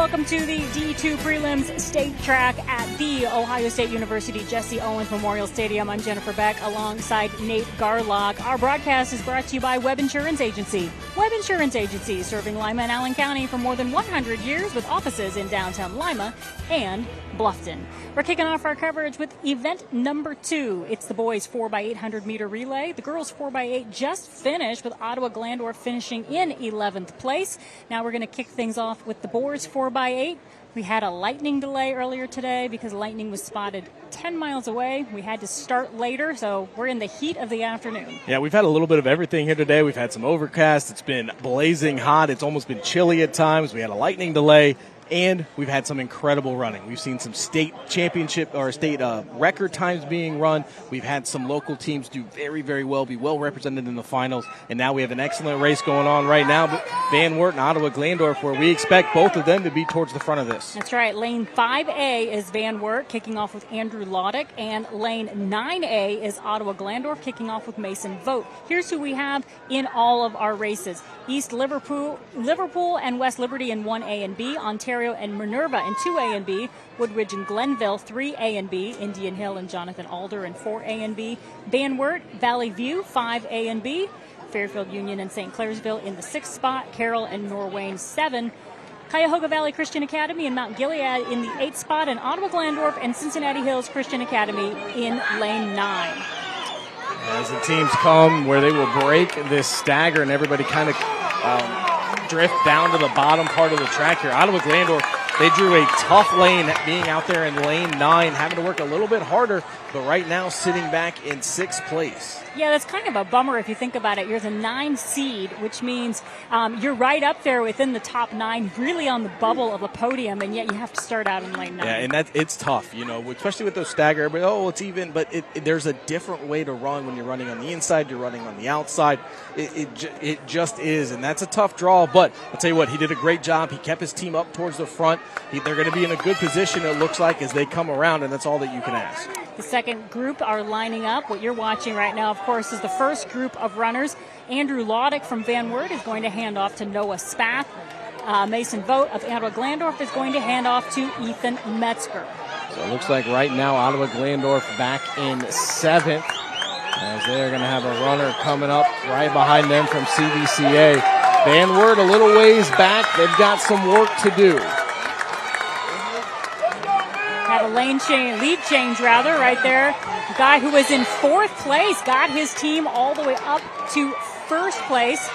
welcome to the D2 Prelims State Track at the Ohio State University Jesse Owens Memorial Stadium. I'm Jennifer Beck alongside Nate Garlock. Our broadcast is brought to you by Webb Insurance Agency. Webb Insurance Agency, serving Lima and Allen County for more than 100 years with offices in downtown Lima and Bluffton. We're kicking off our coverage with event number 2. It's the boys 4x800 meter relay. The girls 4x8 just finished with Ottawa Glandorf finishing in 11th place. Now we're going to kick things off with the boys 4x8. We had a lightning delay earlier today because lightning was spotted 10 miles away. We had to start later, so we're in the heat of the afternoon. Yeah, we've had a little bit of everything here today. We've had some overcast. It's been blazing hot. It's almost been chilly at times. We had a lightning delay. And we've had some incredible running. We've seen some state championship or state record times being run. We've had some local teams do very, very well, be well represented in the finals. And now we have an excellent race going on right now. Van Wert and Ottawa Glandorf, where we expect both of them to be towards the front of this. That's right. Lane 5A is Van Wert, kicking off with Andrew Loddick. And lane 9A is Ottawa Glandorf, kicking off with Mason Vogt. Here's who we have in all of our races. East Liverpool and West Liberty in 1A and B. Ontario and Minerva in 2A and B. Woodridge and Glenville 3A and B. Indian Hill and Jonathan Alder in 4A and B. Van Wert, Valley View 5A and B. Fairfield Union and St. Clairsville in the 6th spot. Carroll and Norwayne 7. Cuyahoga Valley Christian Academy and Mount Gilead in the 8th spot. And Ottawa Glandorf and Cincinnati Hills Christian Academy in lane 9. As the teams come where they will break this stagger and everybody kind of drift down to the bottom part of the track here. Ottawa Glandorf, they drew a tough lane being out there in lane 9, having to work a little bit harder, but right now sitting back in 6th place. Yeah, that's kind of a bummer if you think about it. You're the 9 seed, which means you're right up there within the top 9, really on the bubble of a podium, and yet you have to start out in lane 9. Yeah, and it's tough, you know, especially with those stagger. But it's even, but there's a different way to run when you're running on the inside, you're running on the outside. It just is, and that's a tough draw. But I'll tell you what, he did a great job. He kept his team up towards the front. They're going to be in a good position, it looks like, as they come around, and that's all that you can ask. The second group are lining up. What you're watching right now, of course, is the first group of runners. Andrew Loddick from Van Wert is going to hand off to Noah Spath. Mason Vogt of Ottawa Glandorf is going to hand off to Ethan Metzger. So it looks like right now Ottawa Glandorf back in 7th, as they're going to have a runner coming up right behind them from CVCA. Van Wert a little ways back. They've got some work to do. Had a lead change right there. The guy who was in 4th place got his team all the way up to 1st place.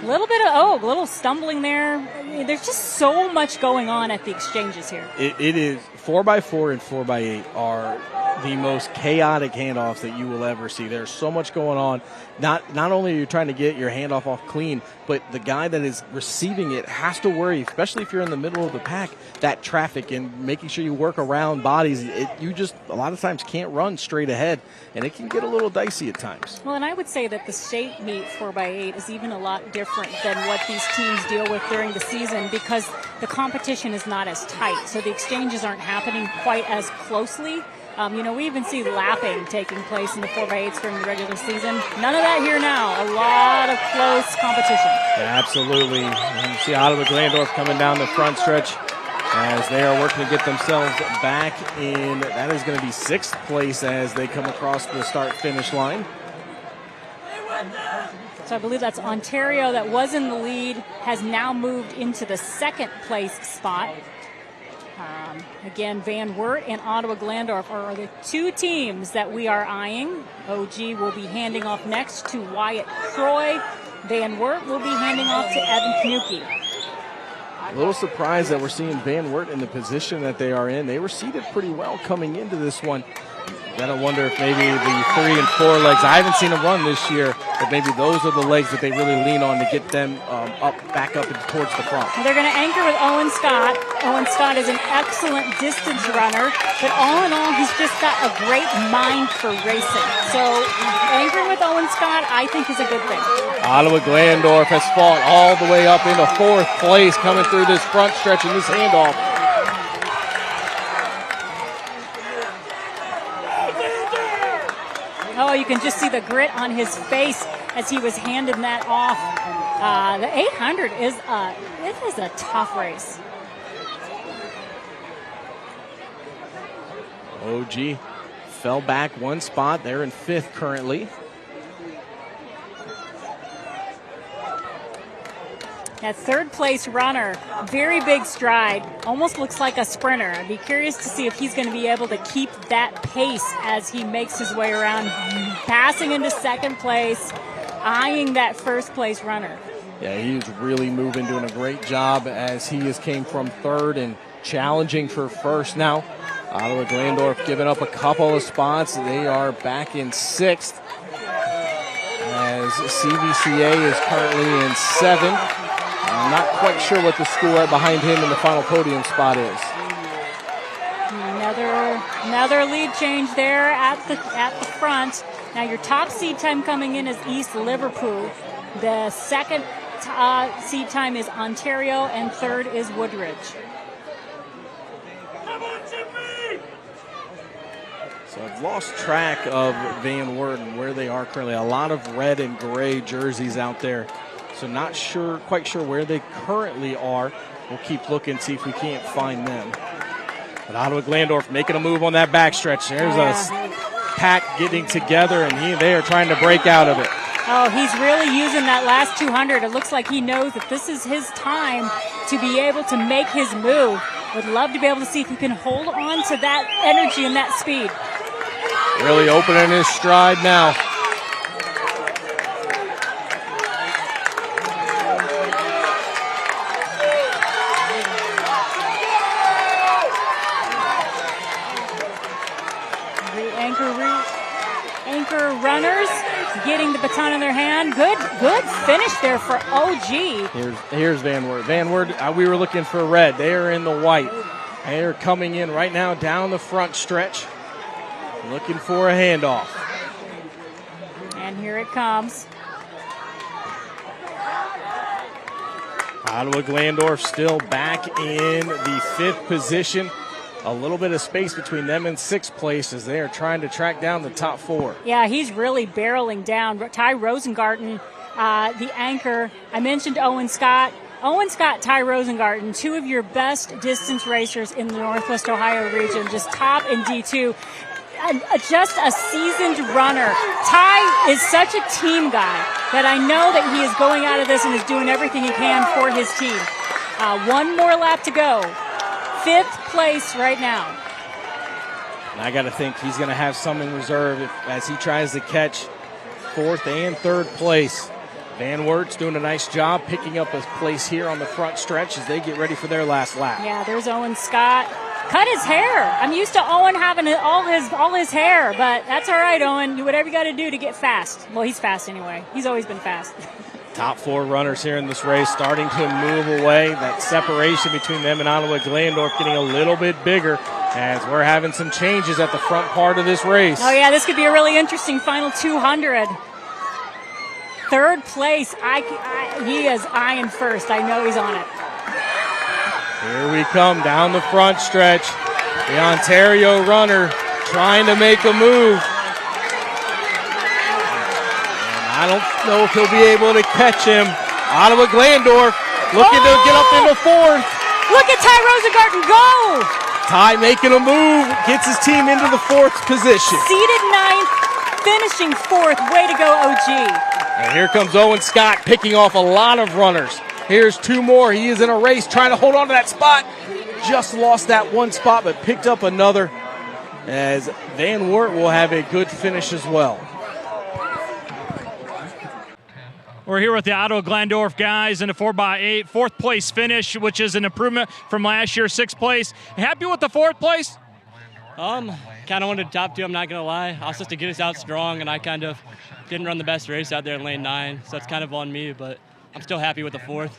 A little stumbling there. There's just so much going on at the exchanges here. It is 4x4 and 4x8 are the most chaotic handoffs that you will ever see. There's so much going on. Not only are you trying to get your handoff off clean, but the guy that is receiving it has to worry, especially if you're in the middle of the pack, that traffic and making sure you work around bodies. You just a lot of times can't run straight ahead, and it can get a little dicey at times. Well, and I would say that the state meet 4x8 is even a lot different than what these teams deal with during the season because the competition is not as tight, so the exchanges aren't happening quite as closely. We even see lapping taking place in the 4x8s during the regular season. None of that here now. A lot of close competition. Yeah, absolutely. And you see Ottawa Glandorf coming down the front stretch as they are working to get themselves back in. That is going to be 6th place as they come across the start-finish line. So I believe that's Ontario that was in the lead, has now moved into the 2nd place spot. Again, Van Wert and Ottawa Glandorf are the 2 teams that we are eyeing. OG will be handing off next to Wyatt Croy. Van Wert will be handing off to Evan Knucke. A little surprised that we're seeing Van Wert in the position that they are in. They were seated pretty well coming into this one. Gotta wonder if maybe the 3 and 4 legs, I haven't seen them run this year, but maybe those are the legs that they really lean on to get them back up and towards the front. They're going to anchor with Owen Scott. Owen Scott is an excellent distance runner, but all in all, he's just got a great mind for racing. So anchoring with Owen Scott, I think, is a good thing. Ottawa Glandorf has fought all the way up into 4th place coming through this front stretch in this handoff. Oh, you can just see the grit on his face as he was handing that off. The 800 is Fifth is a tough race. OG fell back one spot. They're in fifth currently. That third place runner, very big stride, almost looks like a sprinter. I'd be curious to see if he's going to be able to keep that pace as he makes his way around, passing into second place, eyeing that first place runner. Yeah, he's really moving, doing a great job as he has came from third and challenging for first now. Ottawa Glandorf giving up a couple of spots. They are back in sixth as CVCA is currently in seventh. I'm not quite sure what the score right behind him in the final podium spot is. Another lead change there at the front. Now your top seed time coming in is East Liverpool. The second seed time is Ontario, and third is Woodridge. So I've lost track of Van Wert and where they are currently. A lot of red and gray jerseys out there. So not quite sure where they currently are. We'll keep looking, see if we can't find them. But Ottawa Glandorf making a move on that backstretch. There's a pack getting together, and they are trying to break out of it. Oh, he's really using that last 200. It looks like he knows that this is his time to be able to make his move. Would love to be able to see if he can hold on to that energy and that speed. Really opening his stride now. Anchor runners getting the baton in their hand. Good finish there for OG. Here's Van Wert. Van Wert, we were looking for red. They are in the white. They are coming in right now down the front stretch, looking for a handoff. And here it comes. Ottawa Glandorf still back in the fifth position. A little bit of space between them and sixth place as they are trying to track down the top four. Yeah, he's really barreling down. Ty Rosengarten, the anchor. I mentioned Owen Scott. Owen Scott, Ty Rosengarten, two of your best distance racers in the Northwest Ohio region, just top in D2. Just a seasoned runner. Ty is such a team guy that I know that he is going out of this and is doing everything he can for his team. One more lap to go. Fifth place right now. And I got to think he's going to have some in reserve as he tries to catch fourth and third place. Van Wert's doing a nice job picking up a place here on the front stretch as they get ready for their last lap. Yeah, there's Owen Scott. Cut his hair. I'm used to Owen having all his hair, but that's all right, Owen. Do whatever you got to do to get fast. Well, he's fast anyway. He's always been fast. Top four runners here in this race starting to move away. That separation between them and Ottawa Glandorf getting a little bit bigger as we're having some changes at the front part of this race. Oh, yeah, this could be a really interesting final 200. Third place, he is eyeing first. I know he's on it. Here we come down the front stretch. The Ontario runner trying to make a move. I don't know if he'll be able to catch him. Ottawa Glandorf looking to get up into fourth. Look at Ty Rosengarten go! Ty making a move, gets his team into the fourth position. Seeded ninth, finishing fourth. Way to go, OG. And here comes Owen Scott picking off a lot of runners. Here's two more. He is in a race trying to hold on to that spot. Just lost that one spot, but picked up another as Van Wert will have a good finish as well. We're here with the Ottawa Glandorf guys in a 4x8, fourth place finish, which is an improvement from last year, sixth place. Happy with the fourth place? Kind of wanted to top two, I'm not going to lie. I was supposed to get us out strong, and I kind of didn't run the best race out there in lane 9, so that's kind of on me, but I'm still happy with the fourth.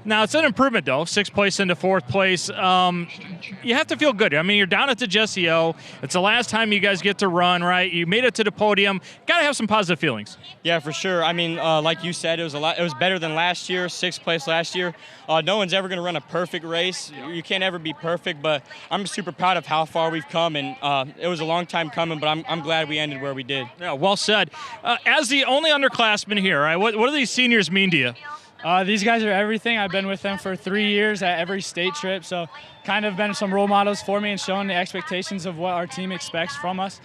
Now, it's an improvement, though, sixth place into fourth place. You have to feel good. I mean, you're down at the Jesse O. It's the last time you guys get to run, right? You made it to the podium. Got to have some positive feelings. Yeah, for sure. I mean, like you said, it was better than last year, sixth place last year. No one's ever going to run a perfect race. You can't ever be perfect, but I'm super proud of how far we've come, and it was a long time coming, but I'm glad we ended where we did. Yeah, well said. As the only underclassman here, right, what do these seniors mean to you? These guys are everything. I've been with them for 3 years at every state trip, so kind of been some role models for me and showing the expectations of what our team expects from us.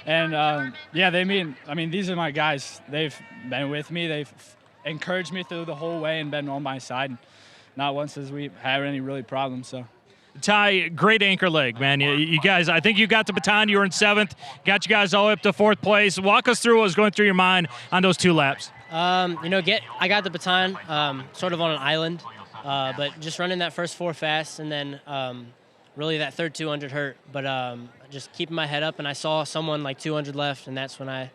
And yeah, these are my guys. They've been with me. They've encouraged me through the whole way and been on my side. Not once has we had any really problems. So. Ty, great anchor leg, man. You guys, I think you got the baton. You were in 7th, got you guys all up to 4th place. Walk us through what was going through your mind on those 2 laps. I got the baton sort of on an island, but just running that first 4 fast, and then really that third 200 hurt. But just keeping my head up, and I saw someone like 200 left, and that's when I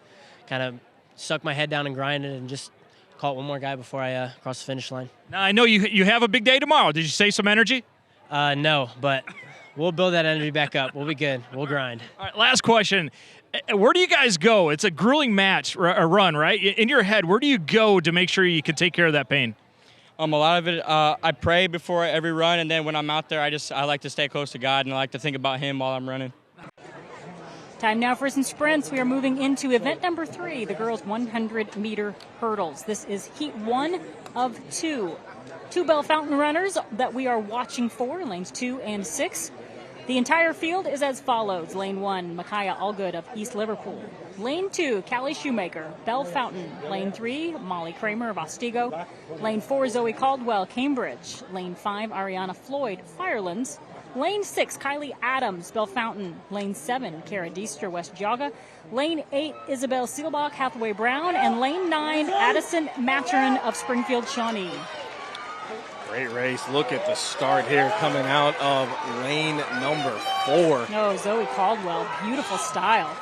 kind of stuck my head down and grinded and just caught one more guy before I crossed the finish line. Now, I know you have a big day tomorrow. Did you save some energy? No, but we'll build that energy back up. We'll be good. We'll grind. All right, last question. Where do you guys go? It's a grueling match, a run, right? In your head, where do you go to make sure you can take care of that pain? A lot of it, I pray before every run, and then when I'm out there, I like to stay close to God, and I like to think about Him while I'm running. Time now for some sprints. We are moving into event number 3, the girls' 100-meter hurdles. This is heat 1 of 2. 2 Bell Fountain runners that we are watching for, lanes 2 and 6. The entire field is as follows. Lane 1, Micaiah Allgood of East Liverpool. Lane 2, Callie Shoemaker, Bell Fountain. Lane 3, Molly Kramer of Otsego. Lane 4, Zoe Caldwell, Cambridge. Lane 5, Ariana Floyd, Firelands. Lane 6, Kylie Adams, Bell Fountain. Lane 7, Kara Diestra, West Geauga. Lane 8, Isabel Seelbach, Hathaway Brown. And Lane 9, Addison Matron of Springfield Shawnee. Great race. Look at the start here coming out of lane number 4. Oh, Zoe Caldwell, beautiful style.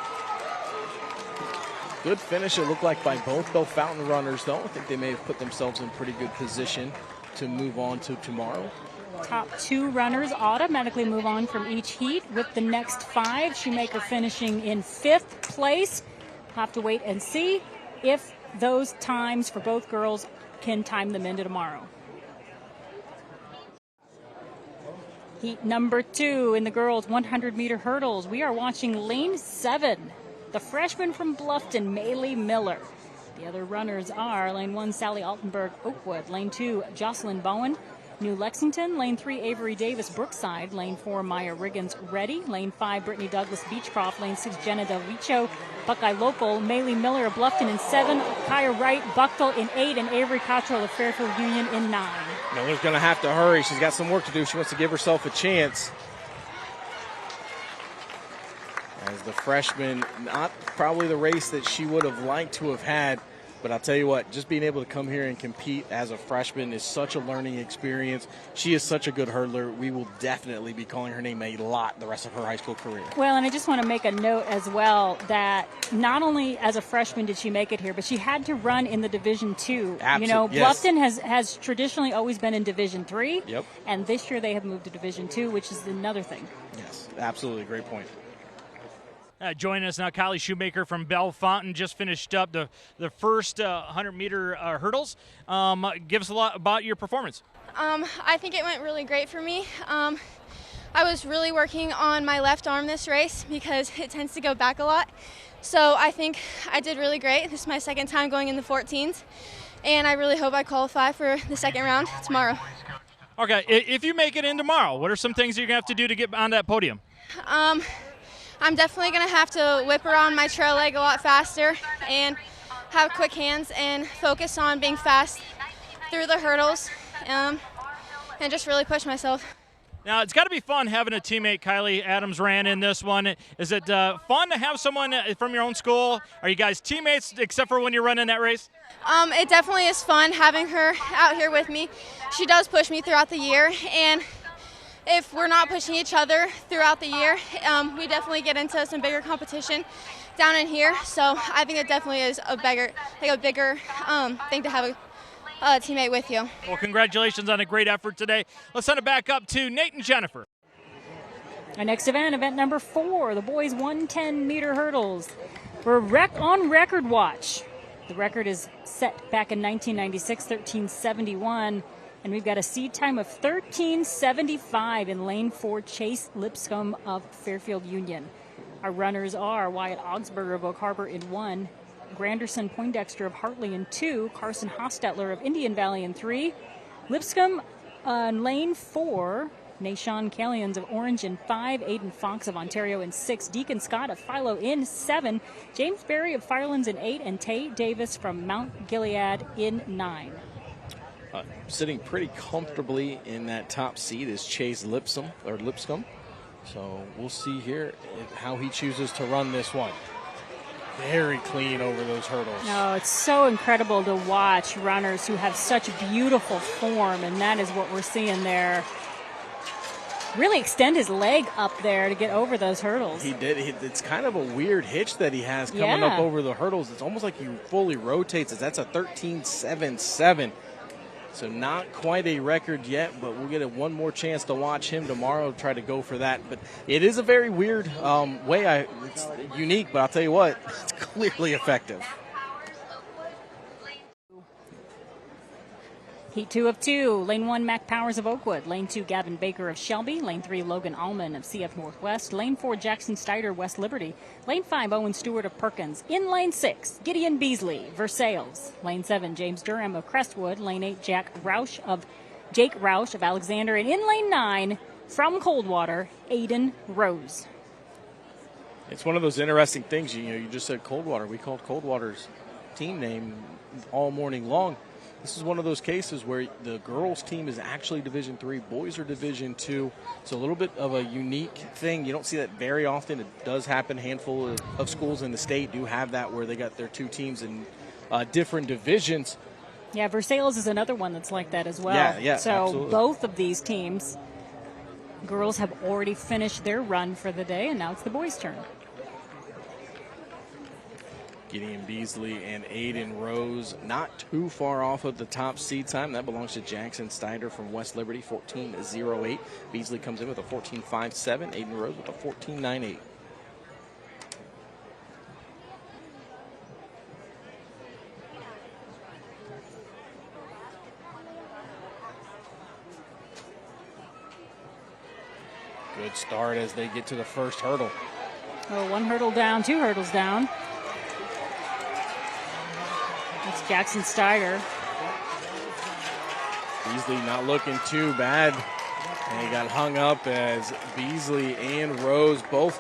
Good finish, it looked like, by both Bell Fountain runners, though. I think they may have put themselves in pretty good position to move on to tomorrow. Top 2 runners automatically move on from each heat with the next 5. Shoemaker finishing in 5th place. Have to wait and see if those times for both girls can time them into tomorrow. Heat number 2 in the girls' 100-meter hurdles. We are watching lane 7, the freshman from Bluffton, Maylee Miller. The other runners are lane 1, Sally Altenberg, Oakwood. Lane 2, Jocelyn Bowen, New Lexington. Lane 3, Avery Davis, Brookside. Lane 4, Maya Riggins, Ready. Lane 5, Brittany Douglas, Beechcroft. Lane 6, Jenna Del Vicio, Buckeye Local. Maylee Miller of Bluffton in 7. Kaya Wright, Buckville in 8. And Avery Cottrell of Fairfield Union in 9. Miller's going to have to hurry. She's got some work to do. She wants to give herself a chance. As the freshman, not probably the race that she would have liked to have had, but I'll tell you what, just being able to come here and compete as a freshman is such a learning experience. She is such a good hurdler. We will definitely be calling her name a lot the rest of her high school career. Well, and I just want to make a note as well that not only as a freshman did she make it here, but she had to run in the Division II. Absolutely. You know, Yes. Bluffton has traditionally always been in Division III. Yep. And this year they have moved to Division II, which is another thing. Yes, absolutely. Great point. Joining us now, Kylie Shoemaker from Bell Fountain, just finished up the first 100-meter hurdles. Give us a lot about your performance. I think it went really great for me. I was really working on my left arm this race because it tends to go back a lot. So I think I did really great. This is my second time going in the 14s, and I really hope I qualify for the second round tomorrow. Okay, if you make it in tomorrow, what are some things you're going to have to do to get on that podium? I'm definitely going to have to whip around my trail leg a lot faster and have quick hands and focus on being fast through the hurdles and just really push myself. Now, it's got to be fun having a teammate. Kylie Adams ran in this one. Is it fun to have someone from your own school? Are you guys teammates except for when you're running that race? It definitely is fun having her out here with me. She does push me throughout the year, and if we're not pushing each other throughout the year, we definitely get into some bigger competition down in here. So I think it definitely is a bigger thing to have a teammate with you. Well, congratulations on a great effort today. Let's send it back up to Nate and Jennifer. Our next event number 4, the boys' 110-meter hurdles. We're on record watch. The record is set back in 1996, 1371. And we've got a seed time of 13:75 in lane 4, Chase Lipscomb of Fairfield Union. Our runners are Wyatt Augsburger of Oak Harbor in 1, Granderson Poindexter of Hartley in 2, Carson Hostetler of Indian Valley in 3, Lipscomb lane 4, Nashawn Callions of Orange in 5, Aiden Fox of Ontario in 6, Deacon Scott of Philo in 7, James Berry of Firelands in 8, and Tay Davis from Mount Gilead in 9. Sitting pretty comfortably in that top seat is Chase Lipscomb. So we'll see here how he chooses to run this one. Very clean over those hurdles. No, it's so incredible to watch runners who have such beautiful form, and that is what we're seeing there. Really extend his leg up there to get over those hurdles. He did. It's kind of a weird hitch that he has coming up over the hurdles. It's almost like he fully rotates it. That's a 13.77. So not quite a record yet, but we'll get one more chance to watch him tomorrow, try to go for that. But it is a very weird way. It's unique, but I'll tell you what, it's clearly effective. Heat 2 of 2, lane 1, Mac Powers of Oakwood, lane 2, Gavin Baker of Shelby, lane 3, Logan Allman of CF Northwest, lane 4, Jackson Steiner, West Liberty, lane 5, Owen Stewart of Perkins, in lane 6, Gideon Beasley, Versailles, lane 7, James Durham of Crestwood, lane 8, Jake Roush of Alexander, and in lane 9, from Coldwater, Aiden Rose. It's one of those interesting things, you just said Coldwater. We called Coldwater's team name all morning long. This is one of those cases where the girls' team is actually Division III, boys are Division II. It's a little bit of a unique thing. You don't see that very often. It does happen. A handful of schools in the state do have that where they got their two teams in different divisions. Yeah, Versailles is another one that's like that as well. Yeah, so absolutely. Both of these teams, girls have already finished their run for the day, and now it's the boys' turn. Gideon Beasley and Aiden Rose not too far off of the top seed time. That belongs to Jackson Steiner from West Liberty, 14.08. Beasley comes in with a 14.57. Aiden Rose with a 14.98. Good start as they get to the first hurdle. Oh, one hurdle down, 2 hurdles down. That's Jackson Steiner. Beasley not looking too bad. And he got hung up as Beasley and Rose both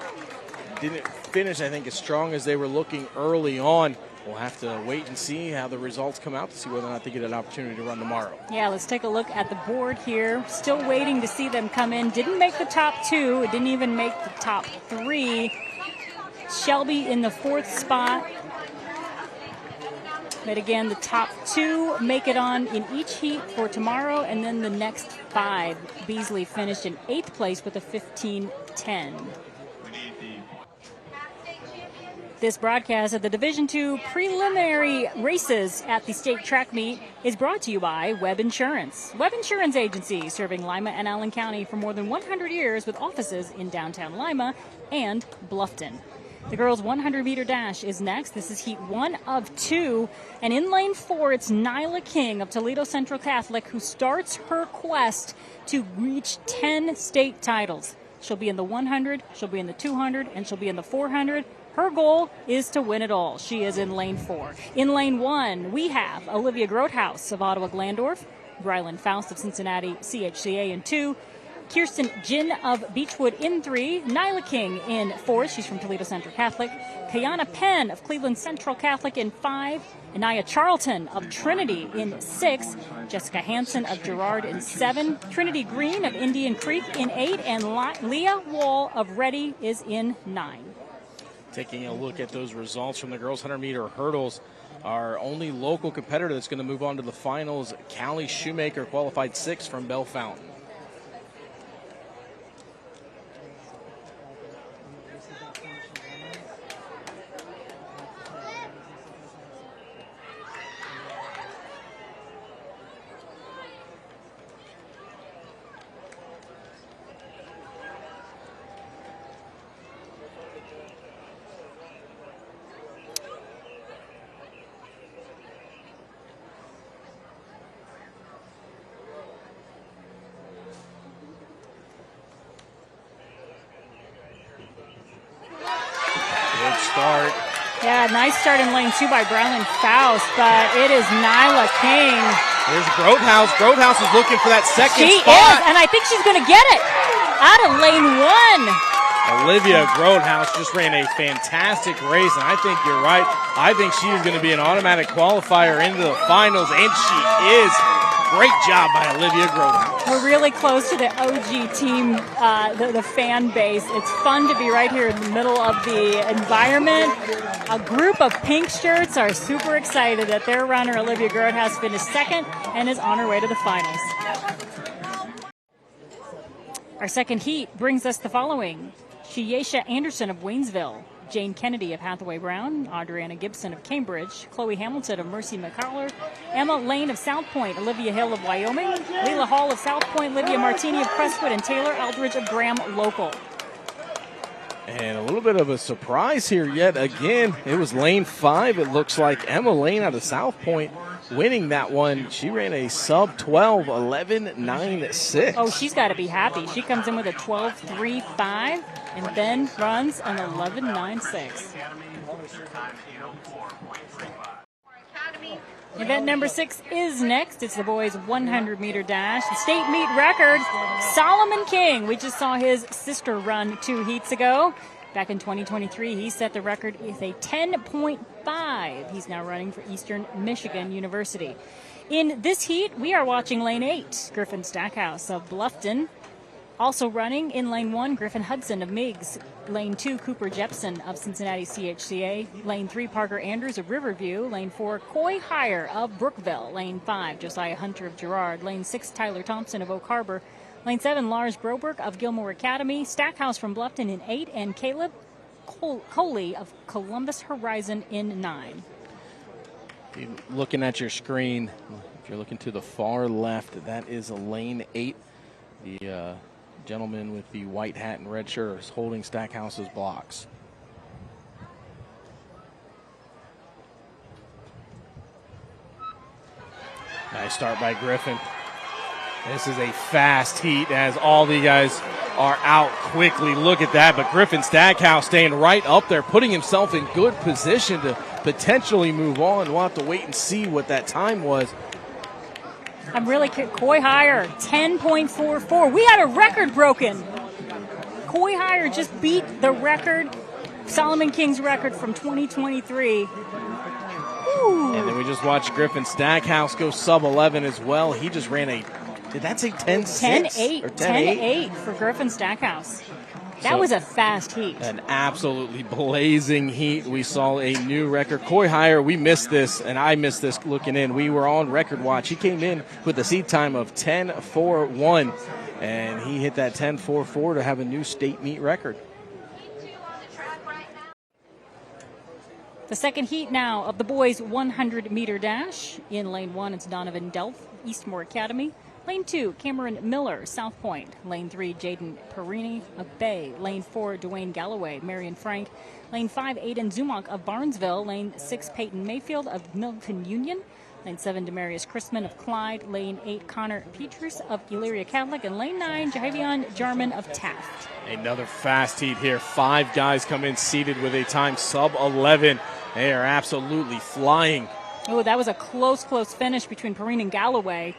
didn't finish, I think, as strong as they were looking early on. We'll have to wait and see how the results come out to see whether or not they get an opportunity to run tomorrow. Yeah, let's take a look at the board here. Still waiting to see them come in. Didn't make the top 2. It didn't even make the top 3. Shelby in the 4th spot. But again, the top 2 make it on in each heat for tomorrow, and then the next 5. Beasley finished in 8th place with a 15.10. This broadcast of the Division II preliminary races at the state track meet is brought to you by Webb Insurance. Webb Insurance Agency, serving Lima and Allen County for more than 100 years with offices in downtown Lima and Bluffton. The girls' 100-meter dash is next. This is heat 1 of 2. And in lane 4, it's Nyla King of Toledo Central Catholic who starts her quest to reach 10 state titles. She'll be in the 100, she'll be in the 200, and she'll be in the 400. Her goal is to win it all. She is in lane 4. In lane 1, we have Olivia Grothaus of Ottawa Glandorf, Brylan Faust of Cincinnati CHCA in 2, Kirsten Jin of Beechwood in 3, Nyla King in 4, she's from Toledo Central Catholic, Kayana Penn of Cleveland Central Catholic in 5, Anaya Charlton of Trinity in 6, Jessica Hansen of Girard in 7, Trinity Green of Indian Creek in 8, and Leah Wall of Ready is in 9. Taking a look at those results from the girls' 100-meter hurdles, our only local competitor that's going to move on to the finals, Callie Shoemaker, qualified 6th from Bell Fountain. Start Yeah, nice start in lane 2 by Brylan Faust, but it is Nyla King. There's Grotehouse. Grotehouse is looking for that second She spot. is, and I think she's going to get it out of lane 1. Olivia Grotehouse just ran a fantastic race, and I think you're right. I think she is going to be an automatic qualifier into the finals, and she is. Great job by Olivia Grotehouse. We're really close to the OG team, the fan base. It's fun to be right here in the middle of the environment. A group of pink shirts are super excited that their runner, Olivia Grotehouse, finished second and is on her way to the finals. Our second heat brings us the following. Shiesha Anderson of Waynesville, Jane Kennedy of Hathaway Brown, Adriana Gibson of Cambridge, Chloe Hamilton of Mercy McCullough, Emma Lane of South Point, Olivia Hill of Wyoming, Leila Hall of South Point, Lydia Martini of Crestwood, and Taylor Eldridge of Graham Local. And a little bit of a surprise here yet again. It was lane 5. It looks like Emma Lane out of South Point winning that one. She ran a sub 12, 11.96. Oh, she's got to be happy. She comes in with a 12.35 and then runs an 11.96. Event number 6 is next. It's the boys 100-meter dash. The state meet record, Solomon King. We just saw his sister run 2 heats ago. Back in 2023, he set the record with a 10.5. He's now running for Eastern Michigan University. In this heat, we are watching lane 8, Griffin Stackhouse of Bluffton. Also running in lane 1, Griffin Hudson of Meigs. Lane 2, Cooper Jepson of Cincinnati CHCA. Lane 3, Parker Andrews of Riverview. Lane 4, Coy Heyer of Brookville. Lane 5, Josiah Hunter of Girard. Lane 6, Tyler Thompson of Oak Harbor. Lane 7, Lars Broberg of Gilmore Academy. Stackhouse from Bluffton in 8. And Caleb Coley of Columbus Horizon in 9. Looking at your screen, if you're looking to the far left, that is a lane 8. The gentleman with the white hat and red shirt is holding Stackhouse's blocks. Nice start by Griffin. This is a fast heat as all the guys are out quickly. Look at that, but Griffin Stackhouse staying right up there, putting himself in good position to potentially move on. We'll have to wait and see what that time was. I'm really curious. Coy Heyer, 10.44. We had a record broken. Coy Heyer just beat the record, Solomon King's record from 2023. Ooh. And then we just watched Griffin Stackhouse go sub 11 as well. He just ran a, did that say 10.6? 10.8. 10.8 for Griffin Stackhouse. That was a fast heat. An absolutely blazing heat. We saw a new record. Coy Heyer, we missed this, and I missed this looking in. We were on record watch. He came in with a seat time of 10.41, and he hit that 10.44 to have a new state meet record. The second heat now of the boys' 100-meter dash. In lane 1, it's Donovan Delph, Eastmore Academy. Lane 2, Cameron Miller, South Point. Lane 3, Jaden Perini of Bay. Lane 4, Dwayne Galloway, Marion Frank. Lane 5, Aiden Zumach of Barnesville. Lane 6, Peyton Mayfield of Milton Union. Lane 7, Demarius Chrisman of Clyde. Lane 8, Connor Petrus of Elyria Catholic. And Lane 9, Javion Jarman of Taft. Another fast heat here. 5 guys come in seated with a time sub 11. They are absolutely flying. Oh, that was a close finish between Perrine and Galloway.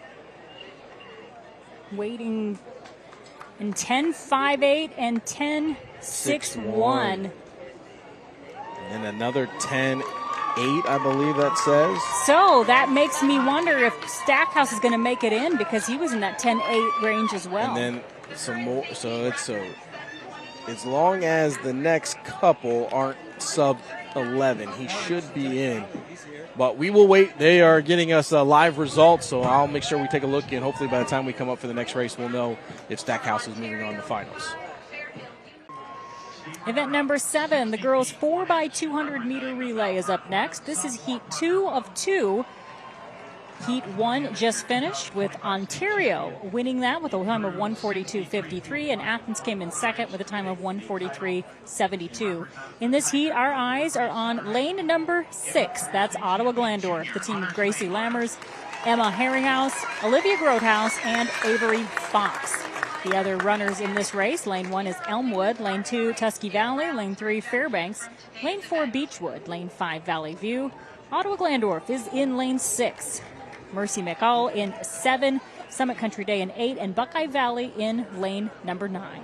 Waiting in 10.58 and 10.61. And another 10.8, I believe that says. So that makes me wonder if Stackhouse is going to make it in because he was in that 10.8 range as well. And then some more. So it's as long as the next couple aren't sub 11, he should be in. But we will wait. They are getting us live results, so I'll make sure we take a look, and hopefully by the time we come up for the next race, we'll know if Stackhouse is moving on to finals. Event number 7, the girls 4x200-meter relay is up next. This is heat 2 of 2. Heat 1 just finished with Ontario winning that with a time of 1:42.53, and Athens came in second with a time of 1:43.72. In this heat, our eyes are on lane number 6. That's Ottawa Glandorf, the team of Gracie Lammers, Emma Herringhouse, Olivia Grotehouse, and Avery Fox. The other runners in this race, lane 1 is Elmwood, lane 2 Tusky Valley, lane 3 Fairbanks, lane 4 Beechwood, lane 5 Valley View. Ottawa Glandorf is in lane 6. Mercy McCall in 7, Summit Country Day in 8, and Buckeye Valley in lane number 9.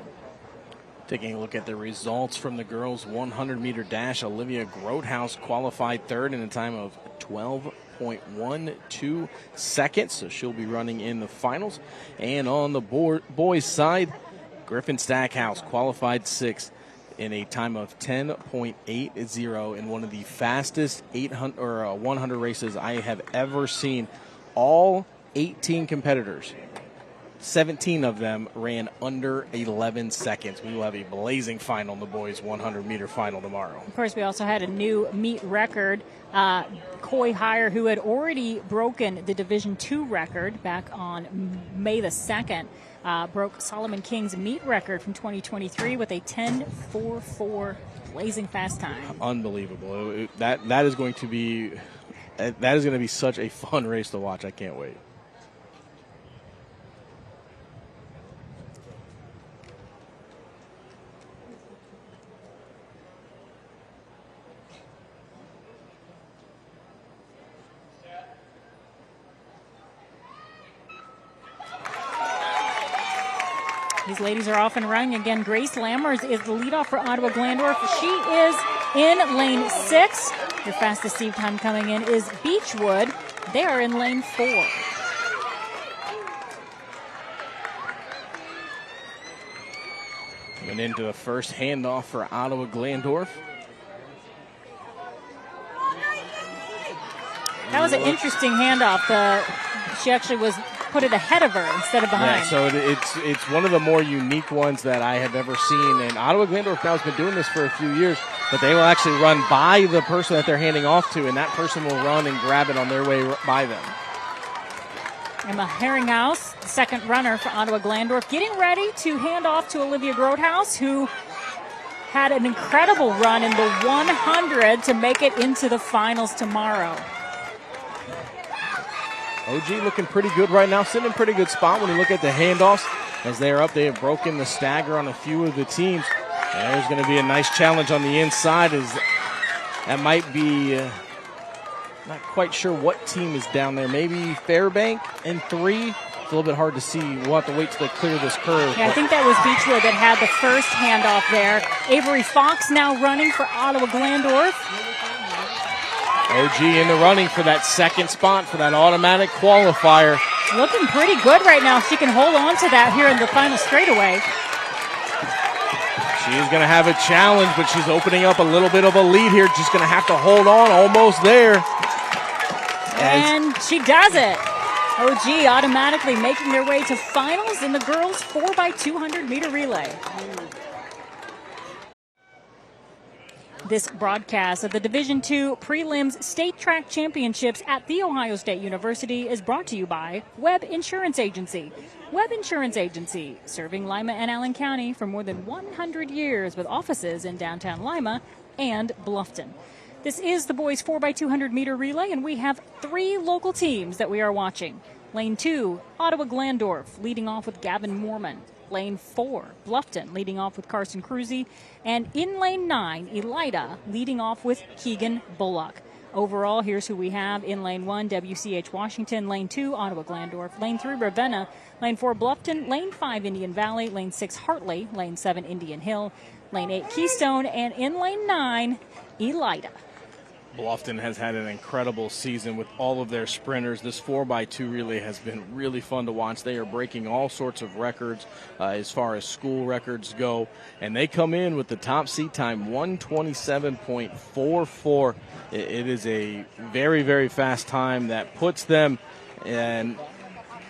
Taking a look at the results from the girls' 100-meter dash, Olivia Grothaus qualified third in a time of 12.12 seconds, so she'll be running in the finals. And on the boys' side, Griffin Stackhouse qualified sixth in a time of 10.80 in one of the fastest 100 races I have ever seen. All 18 competitors, 17 of them ran under 11 seconds. We will have a blazing final in the boys' 100-meter final tomorrow. Of course, we also had a new meet record. Coy Hire, who had already broken the Division II record back on May the 2nd, broke Solomon King's meet record from 2023 with a 10.44 blazing fast time. Unbelievable. That is going to be such a fun race to watch. I can't wait. These ladies are off and running again. Grace Lammers is the leadoff for Ottawa Glandorf. She is in lane 6. Your fastest seed time coming in is Beechwood. They are in lane 4. Coming into the first handoff for Ottawa Glandorf. That was an interesting handoff. She actually was put it ahead of her instead of behind. Yeah, so it's one of the more unique ones that I have ever seen. And Ottawa Glandorf now has been doing this for a few years, but they will actually run by the person that they're handing off to, and that person will run and grab it on their way by them. Emma Herringhouse, the second runner for Ottawa Glandorf, getting ready to hand off to Olivia Grothaus, who had an incredible run in the 100 to make it into the finals tomorrow. OG looking pretty good right now, sitting in a pretty good spot when you look at the handoffs. As they are up, they have broken the stagger on a few of the teams. And there's going to be a nice challenge on the inside. That might be, not quite sure what team is down there. Maybe Fairbank in 3. It's a little bit hard to see. We'll have to wait till they clear this curve. Yeah, I think that was Beechwood that had the first handoff there. Avery Fox now running for Ottawa Glandorf. OG in the running for that second spot for that automatic qualifier. Looking pretty good right now. She can hold on to that here in the final straightaway. She is going to have a challenge, but she's opening up a little bit of a lead here. Just going to have to hold on, almost there. And she does it. OG automatically making their way to finals in the girls' 4x200 meter relay. This broadcast of the Division II Prelims State Track Championships at The Ohio State University is brought to you by Webb Insurance Agency. Webb Insurance Agency, serving Lima and Allen County for more than 100 years with offices in downtown Lima and Bluffton. This is the boys 4x200 meter relay, and we have 3 local teams that we are watching. Lane 2, Ottawa Glandorf, leading off with Gavin Moorman. Lane 4, Bluffton, leading off with Carson Cruzy. And in lane 9, Elida, leading off with Keegan Bullock. Overall, here's who we have in lane 1, WCH Washington. Lane 2, Ottawa Glandorf. Lane 3, Ravenna. Lane 4, Bluffton. Lane 5, Indian Valley. Lane 6, Hartley. Lane 7, Indian Hill. Lane 8, Keystone. And in lane 9, Elida. Bluffton has had an incredible season with all of their sprinters. This 4x2 relay has been really fun to watch. They are breaking all sorts of records as far as school records go. And they come in with the top seat time, 127.44. It is a very, very fast time that puts them, and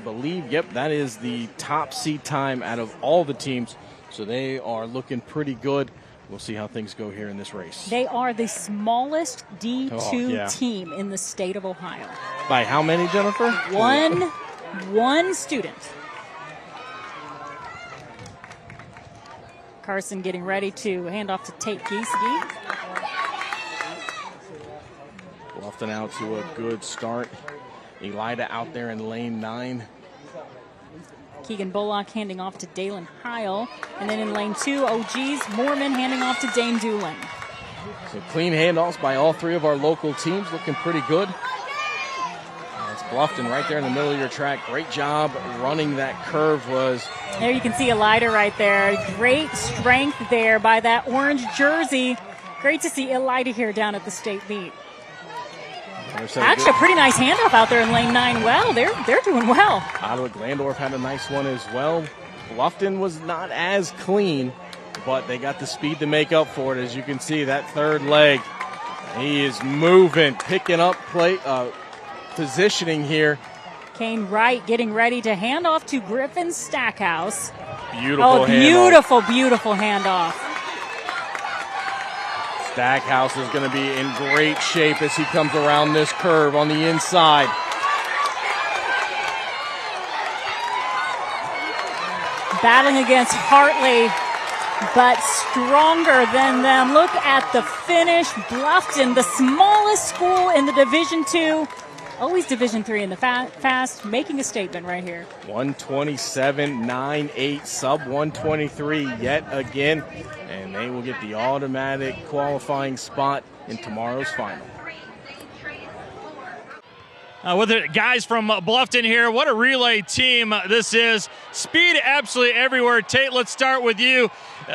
that is the top seat time out of all the teams. So they are looking pretty good. We'll see how things go here in this race. They are the smallest D2 team in the state of Ohio. By how many, Jennifer? One student. Carson getting ready to hand off to Tate Gieseke. Bluffton out to a good start. Elida out there in lane 9. Keegan Bullock handing off to Dalen Heil. And then in lane 2, OG's Moorman handing off to Dane Doolin. So clean handoffs by all three of our local teams, looking pretty good. That's Bluffton right there in the middle of your track. Great job running that curve was. There you can see Elida right there. Great strength there by that orange jersey. Great to see Elida here down at the state meet. Actually, a pretty nice handoff out there in lane 9. Well, they're doing well. Ottawa Glandorf had a nice one as well. Bluffton was not as clean, but they got the speed to make up for it. As you can see, that third leg, he is moving, picking up positioning here. Kane Wright getting ready to hand off to Griffin Stackhouse. Beautiful handoff. Beautiful handoff. Stackhouse is going to be in great shape as he comes around this curve on the inside. Battling against Hartley, but stronger than them. Look at the finish. Bluffton, the smallest school in the Division II, always Division III in the fast, making a statement right here. 127.98, sub 123 yet again, and they will get the automatic qualifying spot in tomorrow's final. With the guys from Bluffton here, what a relay team this is. Speed absolutely everywhere. Tate, let's start with you.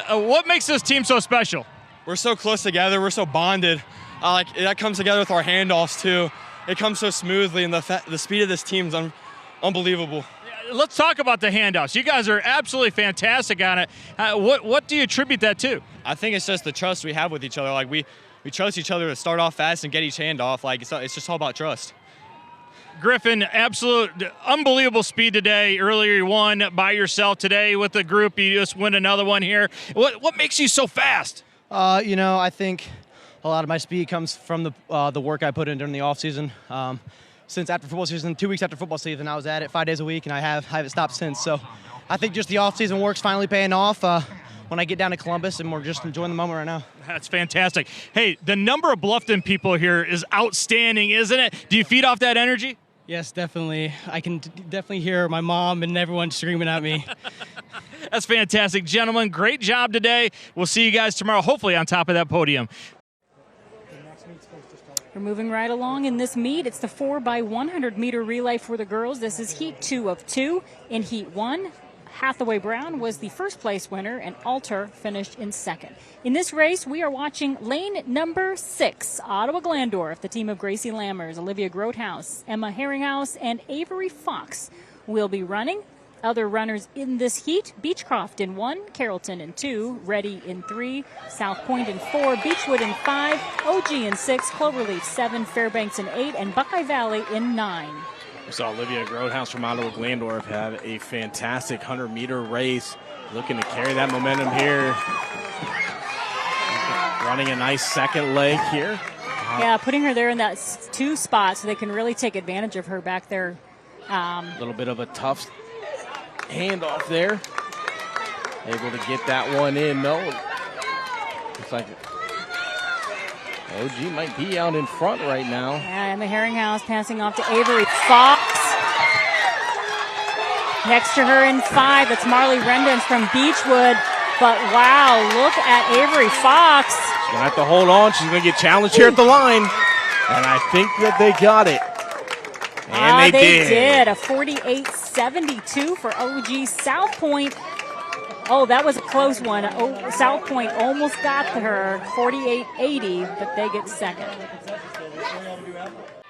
What makes this team so special? We're so close together. We're so bonded. That comes together with our handoffs too. It comes so smoothly, and the speed of this team is unbelievable. Let's talk about the handoffs. You guys are absolutely fantastic on it. What do you attribute that to? I think it's just the trust we have with each other. We trust each other to start off fast and get each handoff. It's just all about trust. Griffin, absolute unbelievable speed today. Earlier you won by yourself. Today with the group, you just win another one here. What makes you so fast? I think a lot of my speed comes from the work I put in during the off season. Since after football season, 2 weeks after football season, I was at it 5 days a week, and I haven't stopped since. So I think just the off season work's finally paying off when I get down to Columbus, and we're just enjoying the moment right now. That's fantastic. Hey, the number of Bluffton people here is outstanding, isn't it? Do you feed off that energy? Yes, definitely. I can definitely hear my mom and everyone screaming at me. That's fantastic. Gentlemen, great job today. We'll see you guys tomorrow, hopefully on top of that podium. We're moving right along in this meet. It's the 4x100 meter relay for the girls. This is heat 2 of 2. In heat 1, Hathaway Brown was the first place winner, and Alter finished in second. In this race, we are watching lane number 6, Ottawa Glandorf, the team of Gracie Lammers, Olivia Grothaus, Emma Herringhouse, and Avery Fox will be running. Other runners in this heat: Beechcroft in 1, Carrollton in 2, Reddy in 3, South Point in 4, Beechwood in 5, OG in 6, Cloverleaf 7, Fairbanks in 8, and Buckeye Valley in 9. We saw Olivia Grothaus from Ottawa Glandorf have a fantastic 100-meter race, looking to carry that momentum here. Running a nice second leg here. Yeah, putting her there in that 2 spot so they can really take advantage of her back there. A little bit of a tough handoff there. Able to get that one in. No. Looks like OG might be out in front right now. Yeah, Emma Herringhouse passing off to Avery Fox. Next to her in 5, that's Marley Rendon from Beechwood. But wow, look at Avery Fox. She's going to have to hold on. She's going to get challenged here at the line. And I think that they got it. And they did. A 48.72 for OG. South Point. Oh, that was a close one. South Point almost got to her, 48.80, but they get second.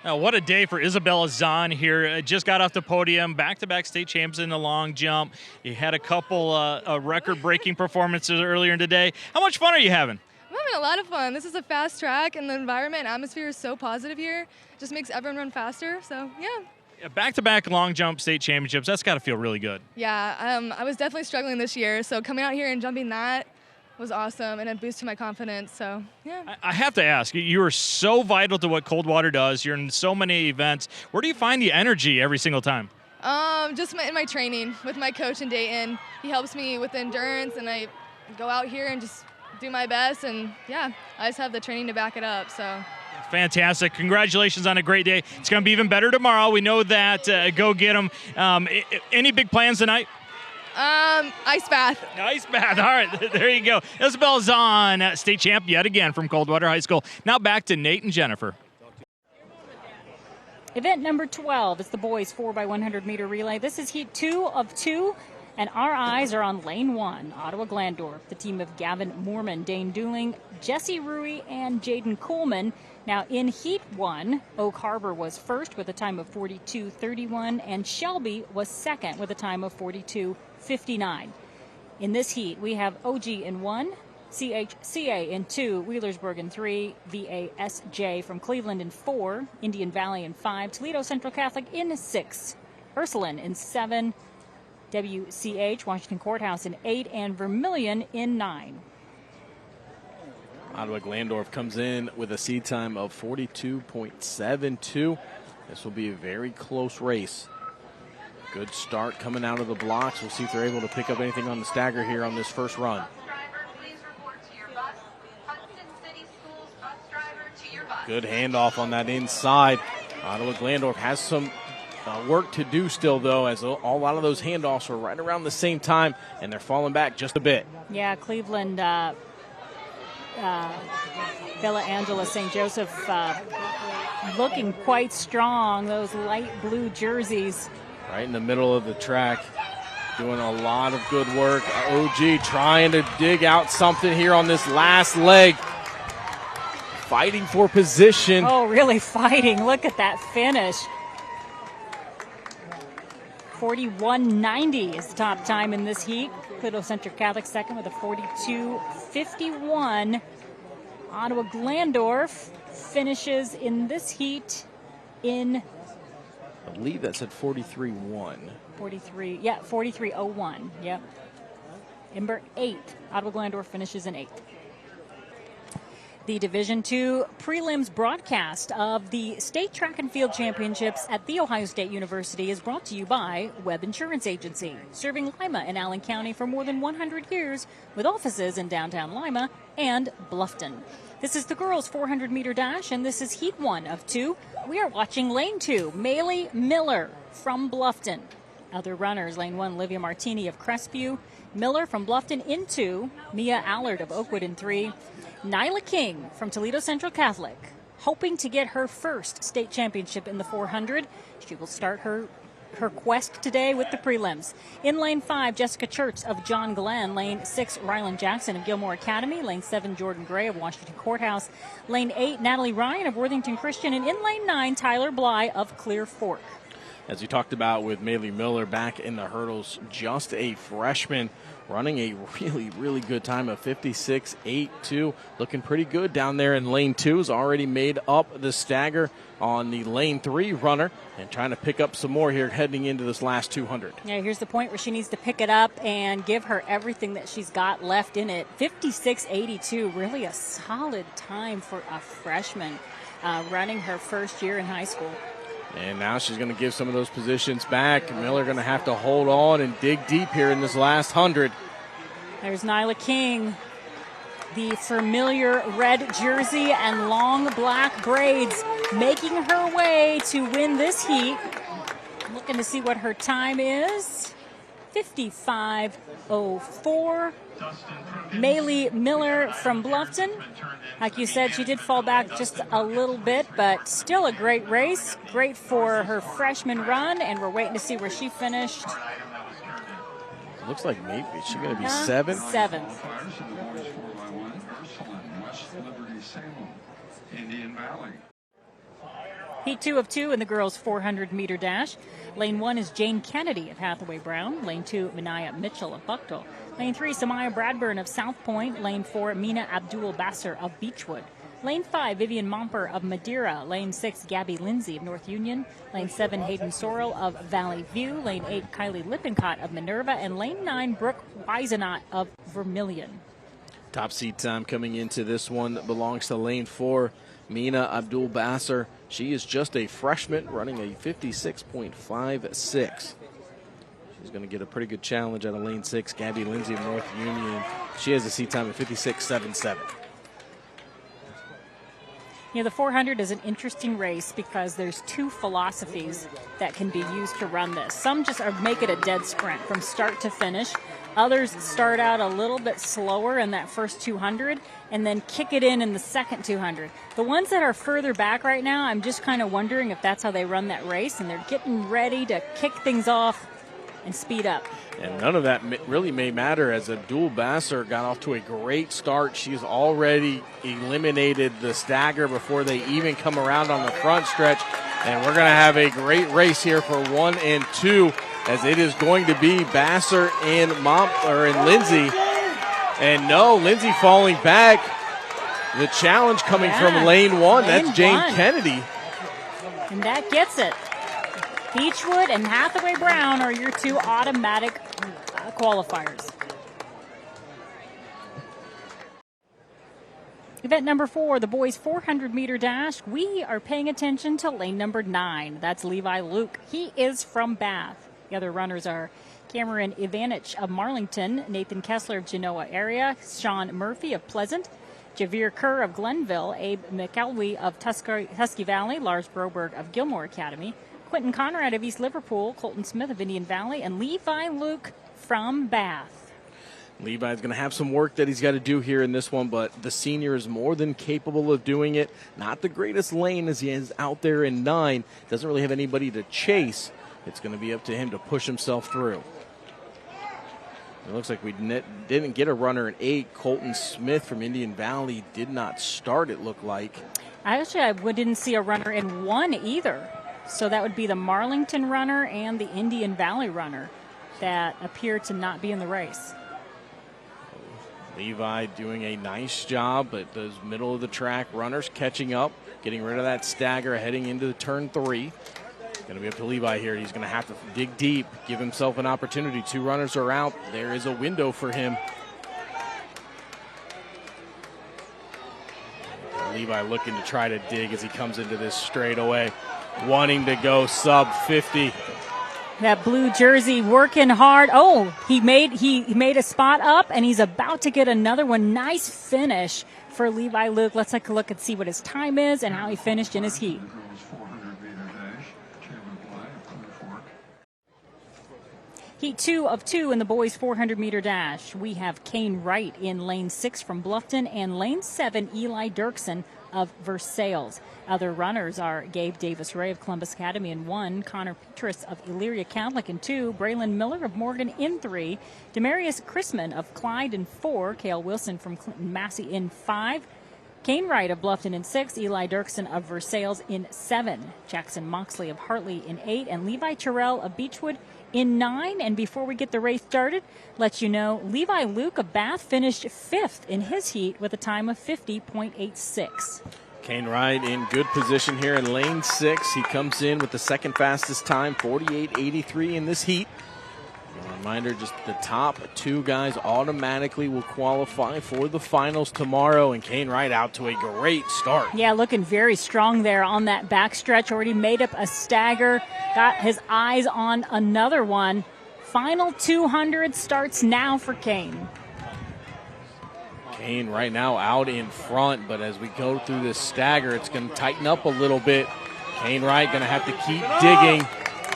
Now, what a day for Isabella Zahn here. Just got off the podium, back-to-back state champs in the long jump. You had a couple record-breaking performances earlier today. How much fun are you having? I'm having a lot of fun. This is a fast track, and the environment and atmosphere is so positive here. It just makes everyone run faster, so yeah. Back-to-back long jump state championships, that's got to feel really good. Yeah, I was definitely struggling this year, so coming out here and jumping that was awesome, and it boosted my confidence, so yeah. I have to ask, you are so vital to what Coldwater does. You're in so many events. Where do you find the energy every single time? Just in my training with my coach in Dayton. He helps me with endurance, and I go out here and just do my best, and yeah, I just have the training to back it up, so. Fantastic. Congratulations on a great day. It's going to be even better tomorrow. We know that. Go get them. Any big plans tonight? Ice bath. Ice bath. All right, there you go. Isabel Zahn, state champ yet again from Coldwater High School. Now back to Nate and Jennifer. Event number 12 is the boys 4x100 meter relay. This is heat 2 of 2, and our eyes are on lane 1, Ottawa Glandorf, the team of Gavin Moorman, Dane Dooling, Jesse Rui, and Jaden Coolman. Now in heat 1, Oak Harbor was first with a time of 42:31, and Shelby was second with a time of 42:59. In this heat, we have OG in 1, CHCA in 2, Wheelersburg in 3, VASJ from Cleveland in 4, Indian Valley in 5, Toledo Central Catholic in 6, Ursuline in 7, WCH, Washington Courthouse in 8, and Vermilion in 9. Ottawa Glandorf comes in with a seed time of 42.72. This will be a very close race. Good start coming out of the blocks. We'll see if they're able to pick up anything on the stagger here on this first run. Good handoff on that inside. Ottawa Glandorf has some work to do still, though, as a lot of those handoffs are right around the same time, and they're falling back just a bit. Yeah, Cleveland, Villa Angela St. Joseph looking quite strong, those light blue jerseys. Right in the middle of the track, doing a lot of good work. OG trying to dig out something here on this last leg. Fighting for position. Oh, really fighting. Look at that finish. 41:90 is the top time in this heat. Toledo Central Catholic second with a 42:51. Ottawa Glandorf finishes in this heat in, I believe that said 43-1. 43:01. Yep. Number 8. Ottawa Glandorf finishes in 8th. The Division II prelims broadcast of the State Track and Field Championships at The Ohio State University is brought to you by Webb Insurance Agency, serving Lima and Allen County for more than 100 years with offices in downtown Lima and Bluffton. This is the girls' 400-meter dash, and this is heat 1 of 2. We are watching lane 2, Maylee Miller from Bluffton. Other runners, lane 1, Livia Martini of Crestview, Miller from Bluffton in 2, Mia Allard of Oakwood in 3, Nyla King from Toledo Central Catholic, hoping to get her first state championship in the 400. She will start her quest today with the prelims. In lane 5, Jessica Church of John Glenn. Lane 6, Rylan Jackson of Gilmore Academy. Lane 7, Jordan Gray of Washington Courthouse. Lane 8, Natalie Ryan of Worthington Christian. And in lane 9, Tyler Bly of Clear Fork. As we talked about with Maylee Miller back in the hurdles, just a freshman, running a really, really good time of 56.82. Looking pretty good down there in lane 2. Has already made up the stagger on the lane 3 runner and trying to pick up some more here heading into this last 200. Yeah, here's the point where she needs to pick it up and give her everything that she's got left in it. 56.82, really a solid time for a freshman running her first year in high school. And now she's going to give some of those positions back. Miller going to have to hold on and dig deep here in this last 100. There's Nyla King, the familiar red jersey and long black braids, making her way to win this heat. Looking to see what her time is. 55.04. Maylee Miller from Bluffton. Like you said, she did fall back just a little bit, but still a great race. Great for her freshman run, and we're waiting to see where she finished. Looks like maybe she's going to be 7th. 7th. Heat 2 of 2 in the girls' 400-meter dash. Lane 1 is Jane Kennedy of Hathaway Brown. Lane 2, Minaya Mitchell of Buckdale. Lane 3, Samaya Bradburn of South Point. Lane 4, Mina Abdul-Basser of Beechwood. Lane 5, Vivian Momper of Madeira. Lane 6, Gabby Lindsay of North Union. Lane 7, Hayden Sorrell of Valley View. Lane 8, Kylie Lippincott of Minerva. And Lane 9, Brooke Weisenot of Vermilion. Top seed time coming into this one belongs to lane 4, Mina Abdul-Basser. She is just a freshman running a 56.56. She's going to get a pretty good challenge out of lane 6, Gabby Lindsay of North Union. She has a seat time of 56.77. You know, the 400 is an interesting race because there's two philosophies that can be used to run this. Some just make it a dead sprint from start to finish. Others start out a little bit slower in that first 200 and then kick it in the second 200. The ones that are further back right now, I'm just kind of wondering if that's how they run that race, and they're getting ready to kick things off and speed up. And none of that really may matter, as Abdul Basser got off to a great start. She's already eliminated the stagger before they even come around on the front stretch. And we're going to have a great race here for 1 and 2, as it is going to be Basser and Lindsay. And no, Lindsay falling back. The challenge coming from lane 1. That's Jane Kennedy. And that gets it. Beechwood and Hathaway Brown are your two automatic qualifiers. Event number 4, the boys 400-meter dash. We are paying attention to lane number 9. That's Levi Luke. He is from Bath. The other runners are Cameron Ivanich of Marlington, Nathan Kessler of Genoa area, Sean Murphy of Pleasant, Javier Kerr of Glenville, Abe McElwee of Husky Valley, Lars Broberg of Gilmore Academy, Quentin Conrad of East Liverpool, Colton Smith of Indian Valley, and Levi Luke from Bath. Levi's going to have some work that he's got to do here in this one, but the senior is more than capable of doing it. Not the greatest lane as he is out there in 9. Doesn't really have anybody to chase. It's going to be up to him to push himself through. It looks like we didn't get a runner in 8. Colton Smith from Indian Valley did not start, it looked like. I didn't see a runner in 1 either. So that would be the Marlington runner and the Indian Valley runner that appear to not be in the race. Levi doing a nice job, but those middle of the track runners catching up, getting rid of that stagger, heading into turn 3. Going to be up to Levi here. He's going to have to dig deep, give himself an opportunity. 2 runners are out. There is a window for him. Levi looking to try to dig as he comes into this straightaway, wanting to go sub 50. That blue jersey working hard. Oh, he made a spot up, and he's about to get another one. Nice finish for Levi Luke. Let's take a look and see what his time is and how he finished in his heat. Heat 2 of 2 in the boys 400-meter dash. We have Kane Wright in lane 6 from Bluffton and lane 7, Eli Dirksen of Versailles. Other runners are Gabe Davis-Ray of Columbus Academy in 1, Connor Petrus of Elyria Catholic in 2, Braylon Miller of Morgan in 3, Demarius Chrisman of Clyde in 4, Cale Wilson from Clinton Massey in 5, Kane Wright of Bluffton in 6, Eli Dirksen of Versailles in 7, Jackson Moxley of Hartley in 8, and Levi Terrell of Beechwood in 9. And before we get the race started, let you know Levi Luke of Bath finished 5th in his heat with a time of 50.86. Kane Wright in good position here in lane 6. He comes in with the second fastest time, 48.83 in this heat. A reminder, just the top 2 guys automatically will qualify for the finals tomorrow, and Kane Wright out to a great start. Yeah, looking very strong there on that backstretch. Already made up a stagger, got his eyes on another one. Final 200 starts now for Kane. Kane right now out in front, but as we go through this stagger, it's going to tighten up a little bit. Kane Wright going to have to keep digging,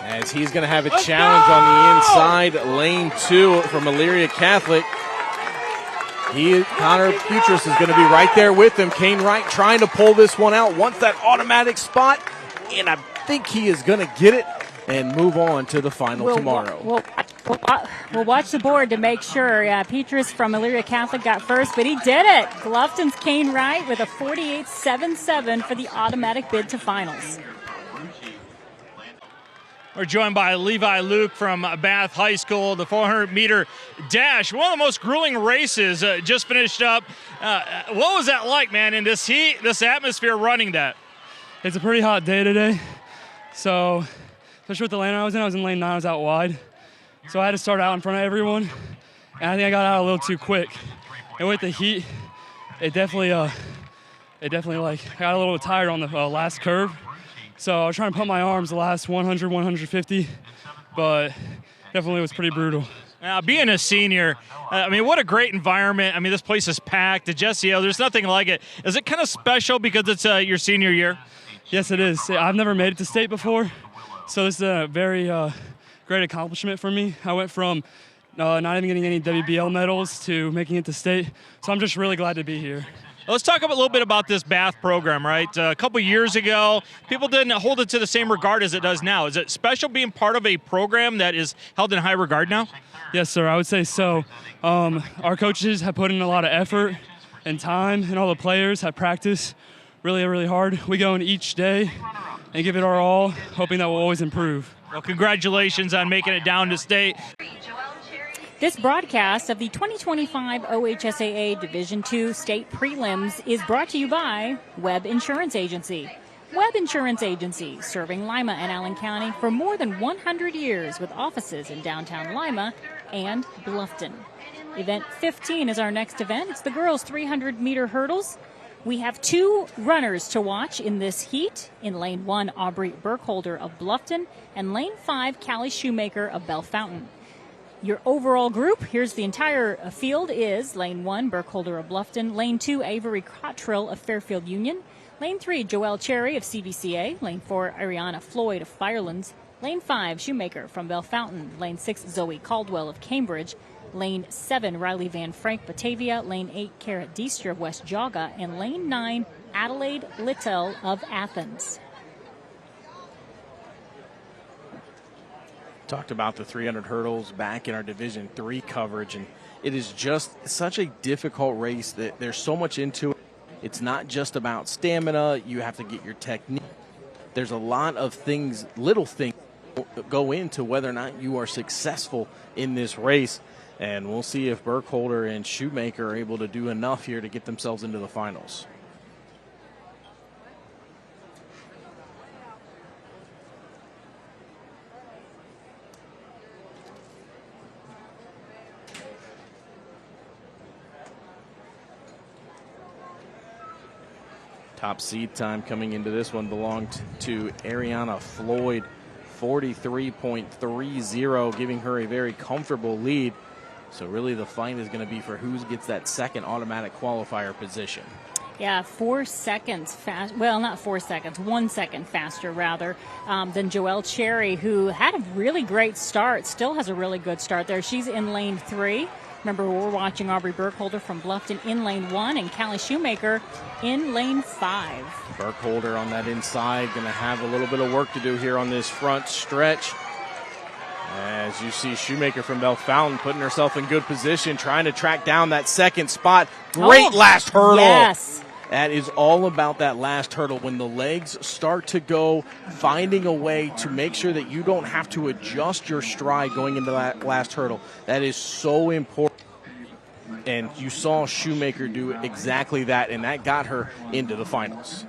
as he's going to have a challenge on the inside, lane 2 from Elyria Catholic. Connor Petrus is going to be right there with him. Kane Wright trying to pull this one out, wants that automatic spot, and I think he is going to get it and move on to the final tomorrow. We'll watch the board to make sure. Petrus from Elyria Catholic got first, but he did it. Bluffton's Kane Wright with a 48.77 for the automatic bid to finals. We're joined by Levi Luke from Bath High School, the 400-meter dash. One of the most grueling races just finished up. What was that like, man, in this heat, this atmosphere running that? It's a pretty hot day today. So, especially with the lane I was in lane 9, I was out wide. So I had to start out in front of everyone. And I think I got out a little too quick. And with the heat, it definitely I got a little tired on the last curve. So I was trying to pump my arms the last 100, 150, but definitely was pretty brutal. Being a senior, I mean, what a great environment. I mean, this place is packed. The Jesse O, there's nothing like it. Is it kind of special because it's your senior year? Yes, it is. I've never made it to state before, so it's a very great accomplishment for me. I went from not even getting any WBL medals to making it to state, so I'm just really glad to be here. Let's talk a little bit about this Bath program, right? A couple years ago, people didn't hold it to the same regard as it does now. Is it special being part of a program that is held in high regard now? Yes, sir, I would say so. Our coaches have put in a lot of effort and time, and all the players have practiced really, really hard. We go in each day and give it our all, hoping that we'll always improve. Well, congratulations on making it down to state. This broadcast of the 2025 OHSAA Division II State Prelims is brought to you by Webb Insurance Agency. Webb Insurance Agency, serving Lima and Allen County for more than 100 years with offices in downtown Lima and Bluffton. Event 15 is our next event. It's the girls' 300-meter hurdles. We have 2 runners to watch in this heat. In Lane 1, Aubrey Burkholder of Bluffton, and Lane 5, Callie Shoemaker of Bell Fountain. Your overall group, here's the entire field, is Lane 1, Burkholder of Bluffton, Lane 2, Avery Cottrell of Fairfield Union, Lane 3, Joelle Cherry of CVCA, Lane 4, Ariana Floyd of Firelands, Lane 5, Shoemaker from Bell Fountain, Lane 6, Zoe Caldwell of Cambridge, Lane 7, Riley Van Frank, Batavia, Lane 8, Kara Deester of West Jaga, and Lane 9, Adelaide Littell of Athens. Talked about the 300 hurdles back in our Division III coverage, and it is just such a difficult race that there's so much into it. It's not just about stamina. You have to get your technique. There's a lot of things, little things, that go into whether or not you are successful in this race. And we'll see if Burkholder and Shoemaker are able to do enough here to get themselves into the finals. Top seed time coming into this one belonged to Ariana Floyd, 43.30, giving her a very comfortable lead. So really the fight is going to be for who gets that second automatic qualifier position. Yeah, 4 seconds fast. Well, not 4 seconds, 1 second faster rather than Joelle Cherry, who had a really great start, still has a really good start there. She's in lane 3. Remember, we're watching Aubrey Burkholder from Bluffton in lane 1 and Callie Shoemaker in lane 5. Burkholder on that inside, going to have a little bit of work to do here on this front stretch. As you see Shoemaker from Bell Fountain putting herself in good position, trying to track down that second spot. Great last hurdle. Yes. That is all about that last hurdle. When the legs start to go, finding a way to make sure that you don't have to adjust your stride going into that last hurdle. That is so important. And you saw Shoemaker do exactly that, and that got her into the finals.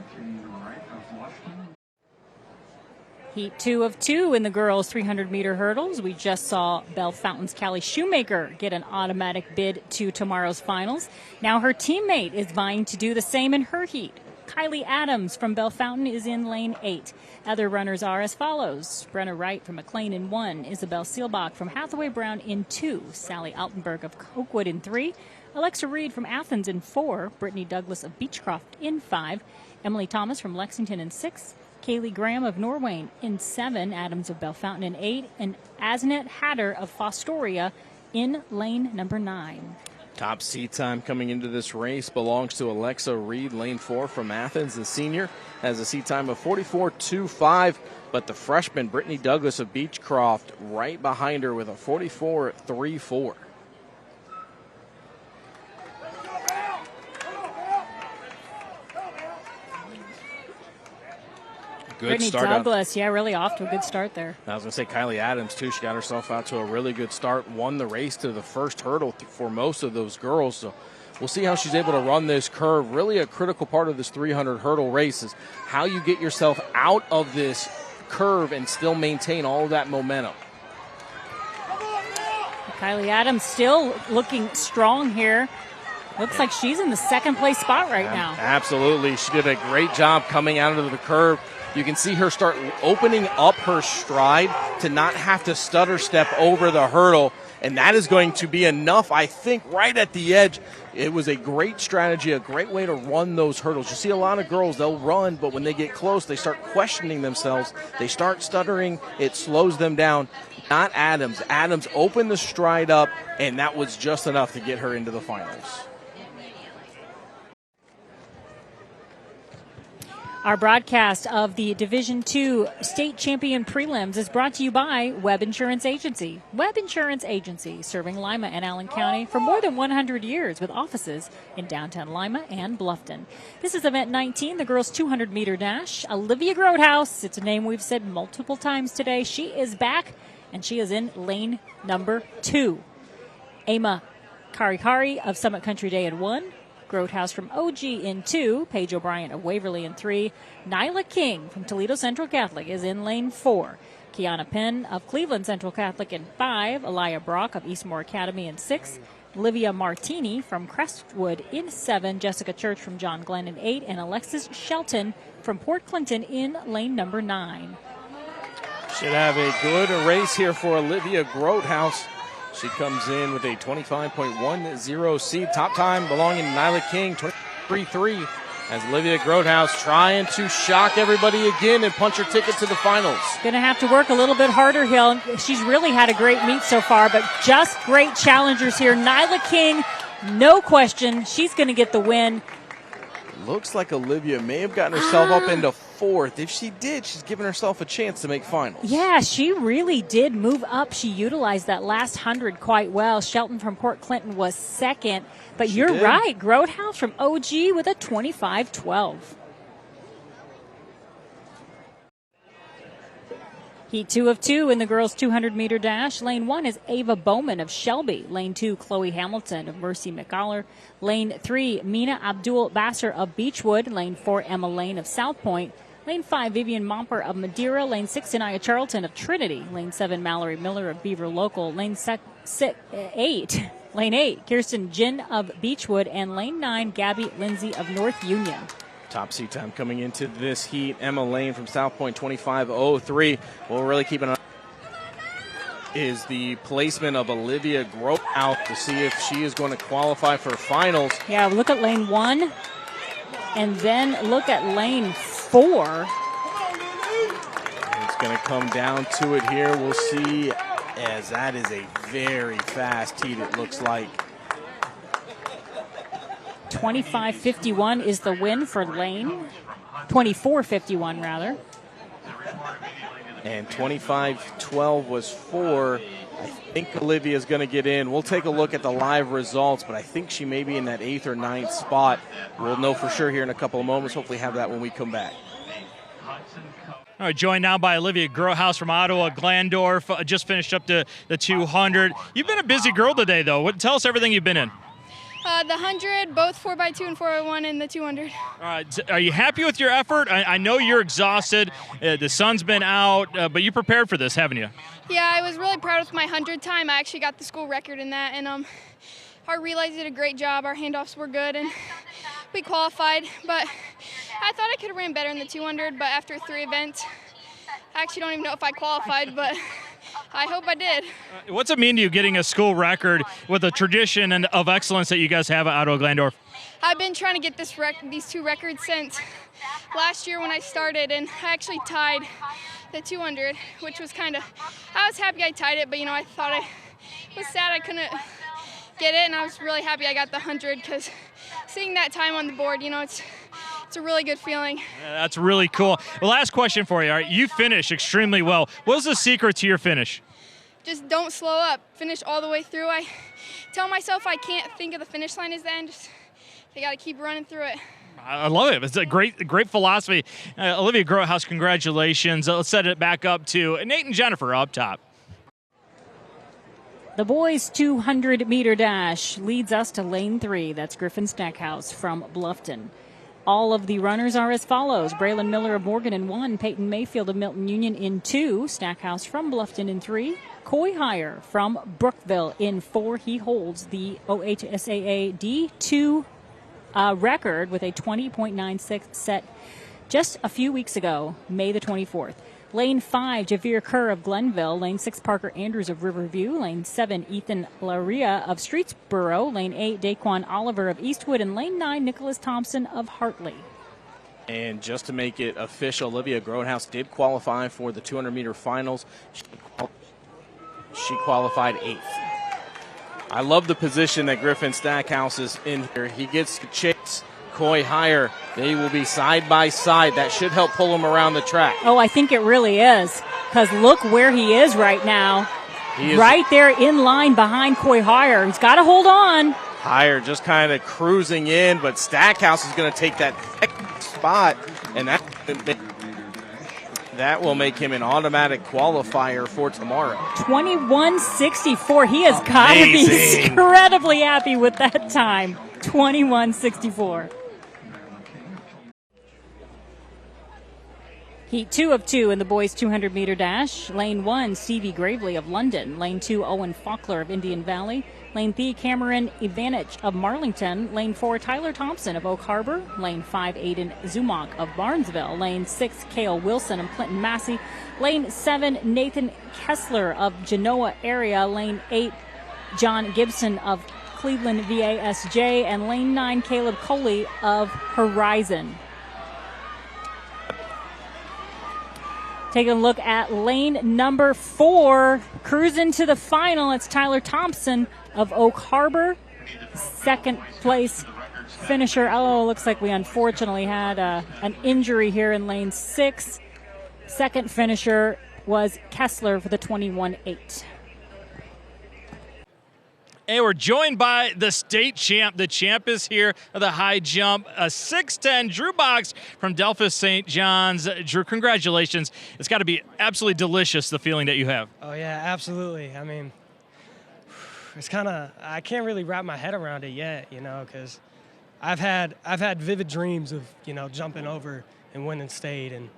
Heat 2 of 2 in the girls' 300-meter hurdles. We just saw Bell Fountain's Callie Shoemaker get an automatic bid to tomorrow's finals. Now her teammate is vying to do the same in her heat. Kylie Adams from Bell Fountain is in lane 8. Other runners are as follows. Brenna Wright from McLean in 1. Isabel Seelbach from Hathaway Brown in 2. Sally Altenberg of Oakwood in 3. Alexa Reed from Athens in 4. Brittany Douglas of Beechcroft in 5. Emily Thomas from Lexington in 6. Kaylee Graham of Norwayne in 7, Adams of Bell Fountain in 8, and Asnet Hatter of Fostoria in lane number 9. Top seed time coming into this race belongs to Alexa Reed, lane 4 from Athens. The senior has a seed time of 44.25, but the freshman Brittany Douglas of Beechcroft right behind her with a 44.34. Good Brittany start Douglas, yeah, really off to a good start there. I was going to say Kylie Adams, too. She got herself out to a really good start, won the race to the first hurdle for most of those girls. So we'll see how she's able to run this curve. Really a critical part of this 300 hurdle race is how you get yourself out of this curve and still maintain all of that momentum. Kylie Adams still looking strong here. Looks like she's in the second place spot right now. Absolutely. She did a great job coming out of the curve. You can see her start opening up her stride to not have to stutter step over the hurdle and that is going to be enough, I think, right at the edge. It was a great strategy, a great way to run those hurdles. You see a lot of girls, they'll run, but when they get close, they start questioning themselves. They start stuttering. It slows them down. Not Adams. Adams opened the stride up, and that was just enough to get her into the finals. Our broadcast of the Division II State Champion Prelims is brought to you by Webb Insurance Agency. Webb Insurance Agency, serving Lima and Allen County for more than 100 years with offices in downtown Lima and Bluffton. This is event 19, the girls 200-meter dash. Olivia Grotehouse, it's a name we've said multiple times today. She is back, and she is in lane number 2. Emma Karikari of Summit Country Day in 1. Grotehouse from OG in 2, Paige O'Brien of Waverly in 3, Nyla King from Toledo Central Catholic is in lane 4, Kiana Penn of Cleveland Central Catholic in 5, Elia Brock of Eastmore Academy in 6, Olivia Martini from Crestwood in 7, Jessica Church from John Glenn in 8, and Alexis Shelton from Port Clinton in lane number 9. Should have a good race here for Olivia Grotehouse. She comes in with a 25.10 seed. Top time belonging to Nyla King, 23.3, as Olivia Grotehouse trying to shock everybody again and punch her ticket to the finals. Going to have to work a little bit harder, Hill. She's really had a great meet so far, but just great challengers here. Nyla King, no question, she's going to get the win. Looks like Olivia may have gotten herself up into 4th. If she did, she's given herself a chance to make finals. Yeah, she really did move up. She utilized that last 100 quite well. Shelton from Port Clinton was 2nd. But you're right, Grotehouse from OG with a 25-12. Heat 2 of 2 in the girls' 200-meter dash. Lane 1 is Ava Bowman of Shelby. Lane 2, Chloe Hamilton of Mercy McCollar. Lane 3, Mina Abdul-Basser of Beechwood. Lane 4, Emma Lane of South Point. Lane 5, Vivian Momper of Madeira. Lane 6, Anaya Charlton of Trinity. Lane 7, Mallory Miller of Beaver Local. Lane 8, Kirsten Jin of Beechwood. And Lane 9, Gabby Lindsay of North Union. Top seed time coming into this heat. Emma Lane from South Point, 25.03. We'll really keep an eye is the placement of Olivia Grotehouse to see if she is going to qualify for finals. Yeah, look at lane 1 and then look at lane 4. It's going to come down to it here. We'll see, as that is a very fast heat, it looks like. 25.51 is the win for Lane. 24.51 rather. And 25.12 was 4. I think Olivia's going to get in. We'll take a look at the live results, but I think she may be in that 8th or 9th spot. We'll know for sure here in a couple of moments. Hopefully have that when we come back. All right, joined now by Olivia Grotehouse from Ottawa, Glandorf. Just finished up the 200. You've been a busy girl today, though. Tell us everything you've been in. The 100, both 4x2 and 4x1, and the 200. All right, are you happy with your effort? I know you're exhausted. The sun's been out, but you prepared for this, haven't you? Yeah, I was really proud with my 100 time. I actually got the school record in that, and our relays did a great job. Our handoffs were good, and we qualified. But I thought I could have ran better in the 200, but after 3 events, I actually don't even know if I qualified, but I hope I did. What's it mean to you getting a school record with a tradition of excellence that you guys have at Ottawa Glandorf? I've been trying to get these 2 records since last year when I started, and I actually tied the 200, which was I was happy I tied it, but I thought I was sad I couldn't get it, and I was really happy I got the 100 because seeing that time on the board, it's a really good feeling. That's really cool. Well, last question for you. All right, you finished extremely well. What was the secret to your finish? Just don't slow up. Finish all the way through. I tell myself I can't think of the finish line as the end. I got to keep running through it. I love it. It's a great philosophy. Olivia Grotehouse, congratulations. Let's set it back up to Nate and Jennifer up top. The boys' 200-meter dash leads us to lane 3. That's Griffin Stackhouse from Bluffton. All of the runners are as follows. Braylon Miller of Morgan in 1, Peyton Mayfield of Milton Union in 2, Stackhouse from Bluffton in 3, Coy Heyer from Brookville in 4. He holds the OHSAA D2 record with a 20.96 set just a few weeks ago, May the 24th. Lane 5, Javier Kerr of Glenville. Lane 6, Parker Andrews of Riverview. Lane 7, Ethan Laria of Streetsboro. Lane 8, Daquan Oliver of Eastwood. And Lane 9, Nicholas Thompson of Hartley. And just to make it official, Olivia Groenhouse did qualify for the 200-meter finals. She qualified 8th. I love the position that Griffin Stackhouse is in here. He gets Chase, Coy Higher. They will be side by side. That should help pull them around the track. Oh, I think it really is. Because look where he is right now. He is right there in line behind Coy Higher. He's got to hold on. Higher just kind of cruising in, but Stackhouse is going to take that spot, and that will make him an automatic qualifier for tomorrow. 21:64. He has got to be incredibly happy with that time. 21:64. Heat 2 of 2 in the boys 200-meter dash. Lane 1, Stevie Gravely of London. Lane 2, Owen Faulkner of Indian Valley. Lane 3, Cameron Ivanich of Marlington. Lane 4, Tyler Thompson of Oak Harbor. Lane 5, Aiden Zumach of Barnesville. Lane 6, Kale Wilson of Clinton Massey. Lane 7, Nathan Kessler of Genoa area. Lane 8, John Gibson of Cleveland VASJ. And Lane 9, Caleb Coley of Horizon. Taking a look at lane number 4, cruising to the final. It's Tyler Thompson of Oak Harbor, second place finisher. Oh, looks like we unfortunately had an injury here in lane 6. Second finisher was Kessler for the 21.8. And we're joined by the state champ. The champ is here of the high jump, a 6'10", Drew Box from Delphus St. John's. Drew, congratulations. It's got to be absolutely delicious, the feeling that you have. Oh, yeah, absolutely. I mean, it's kind of, I can't really wrap my head around it yet, you know, because I've had vivid dreams of, you know, jumping over and winning state. And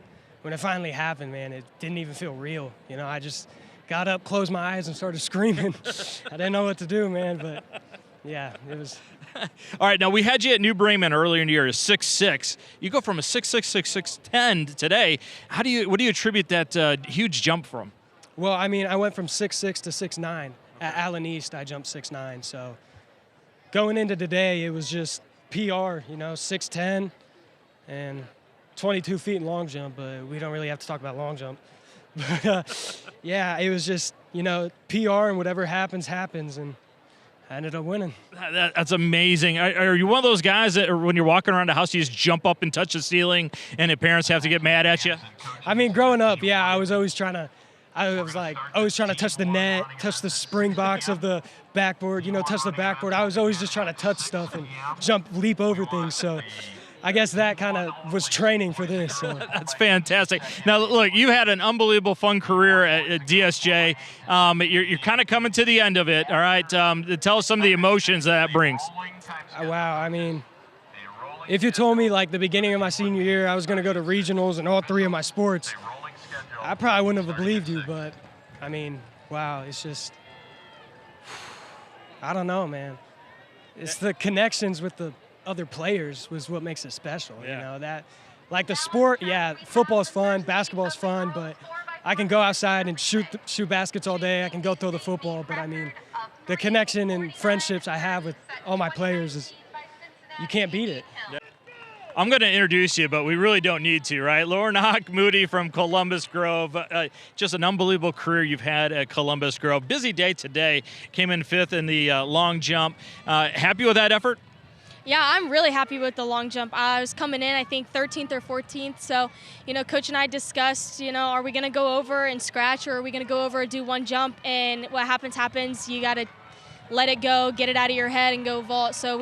when it finally happened, man, it didn't even feel real. You know, I just got up, closed my eyes, and started screaming. I didn't know what to do, man, but yeah, it was. All right, now we had you at New Bremen earlier in the year, 6'6". You go from a 6'6", 6'10" today. What do you attribute that huge jump from? Well, I mean, I went from 6'6" to 6'9". At Allen East, I jumped 6'9". So going into today, it was just PR, you know, 6'10", and 22 feet in long jump, but we don't really have to talk about long jump. But, yeah, it was just, you know, PR and whatever happens, and I ended up winning. That's amazing. Are you one of those guys that when you're walking around the house, you just jump up and touch the ceiling and the parents have to get mad at you? I mean, growing up, yeah, I was always trying to touch the net, touch the spring box of the backboard, you know, touch the backboard. I was always just trying to touch stuff and leap over things. So I guess that kind of was training for this. So. That's fantastic. Now, look, you had an unbelievable fun career at DSJ. You're kind of coming to the end of it, all right? Tell us some of the emotions that brings. Wow, I mean, if you told me, like, the beginning of my senior year I was going to go to regionals in all 3 of my sports, I probably wouldn't have believed you. But, I mean, wow, it's just, I don't know, man. It's the connections with the other players was what makes it special. Yeah. You know, that, like the sport, yeah, football's fun, basketball's fun, but I can go outside and shoot baskets all day. I can go throw the football, but I mean, the connection and friendships I have with all my players is, you can't beat it. I'm going to introduce you, but we really don't need to, right? Lauren Hawk Moody from Columbus Grove. Just an unbelievable career you've had at Columbus Grove. Busy day today. Came in 5th in the long jump. Happy with that effort? Yeah, I'm really happy with the long jump. I was coming in, I think, 13th or 14th. So, you know, Coach and I discussed, you know, are we going to go over and scratch, or are we going to go over and do one jump? And what happens. You got to let it go, get it out of your head, and go vault. So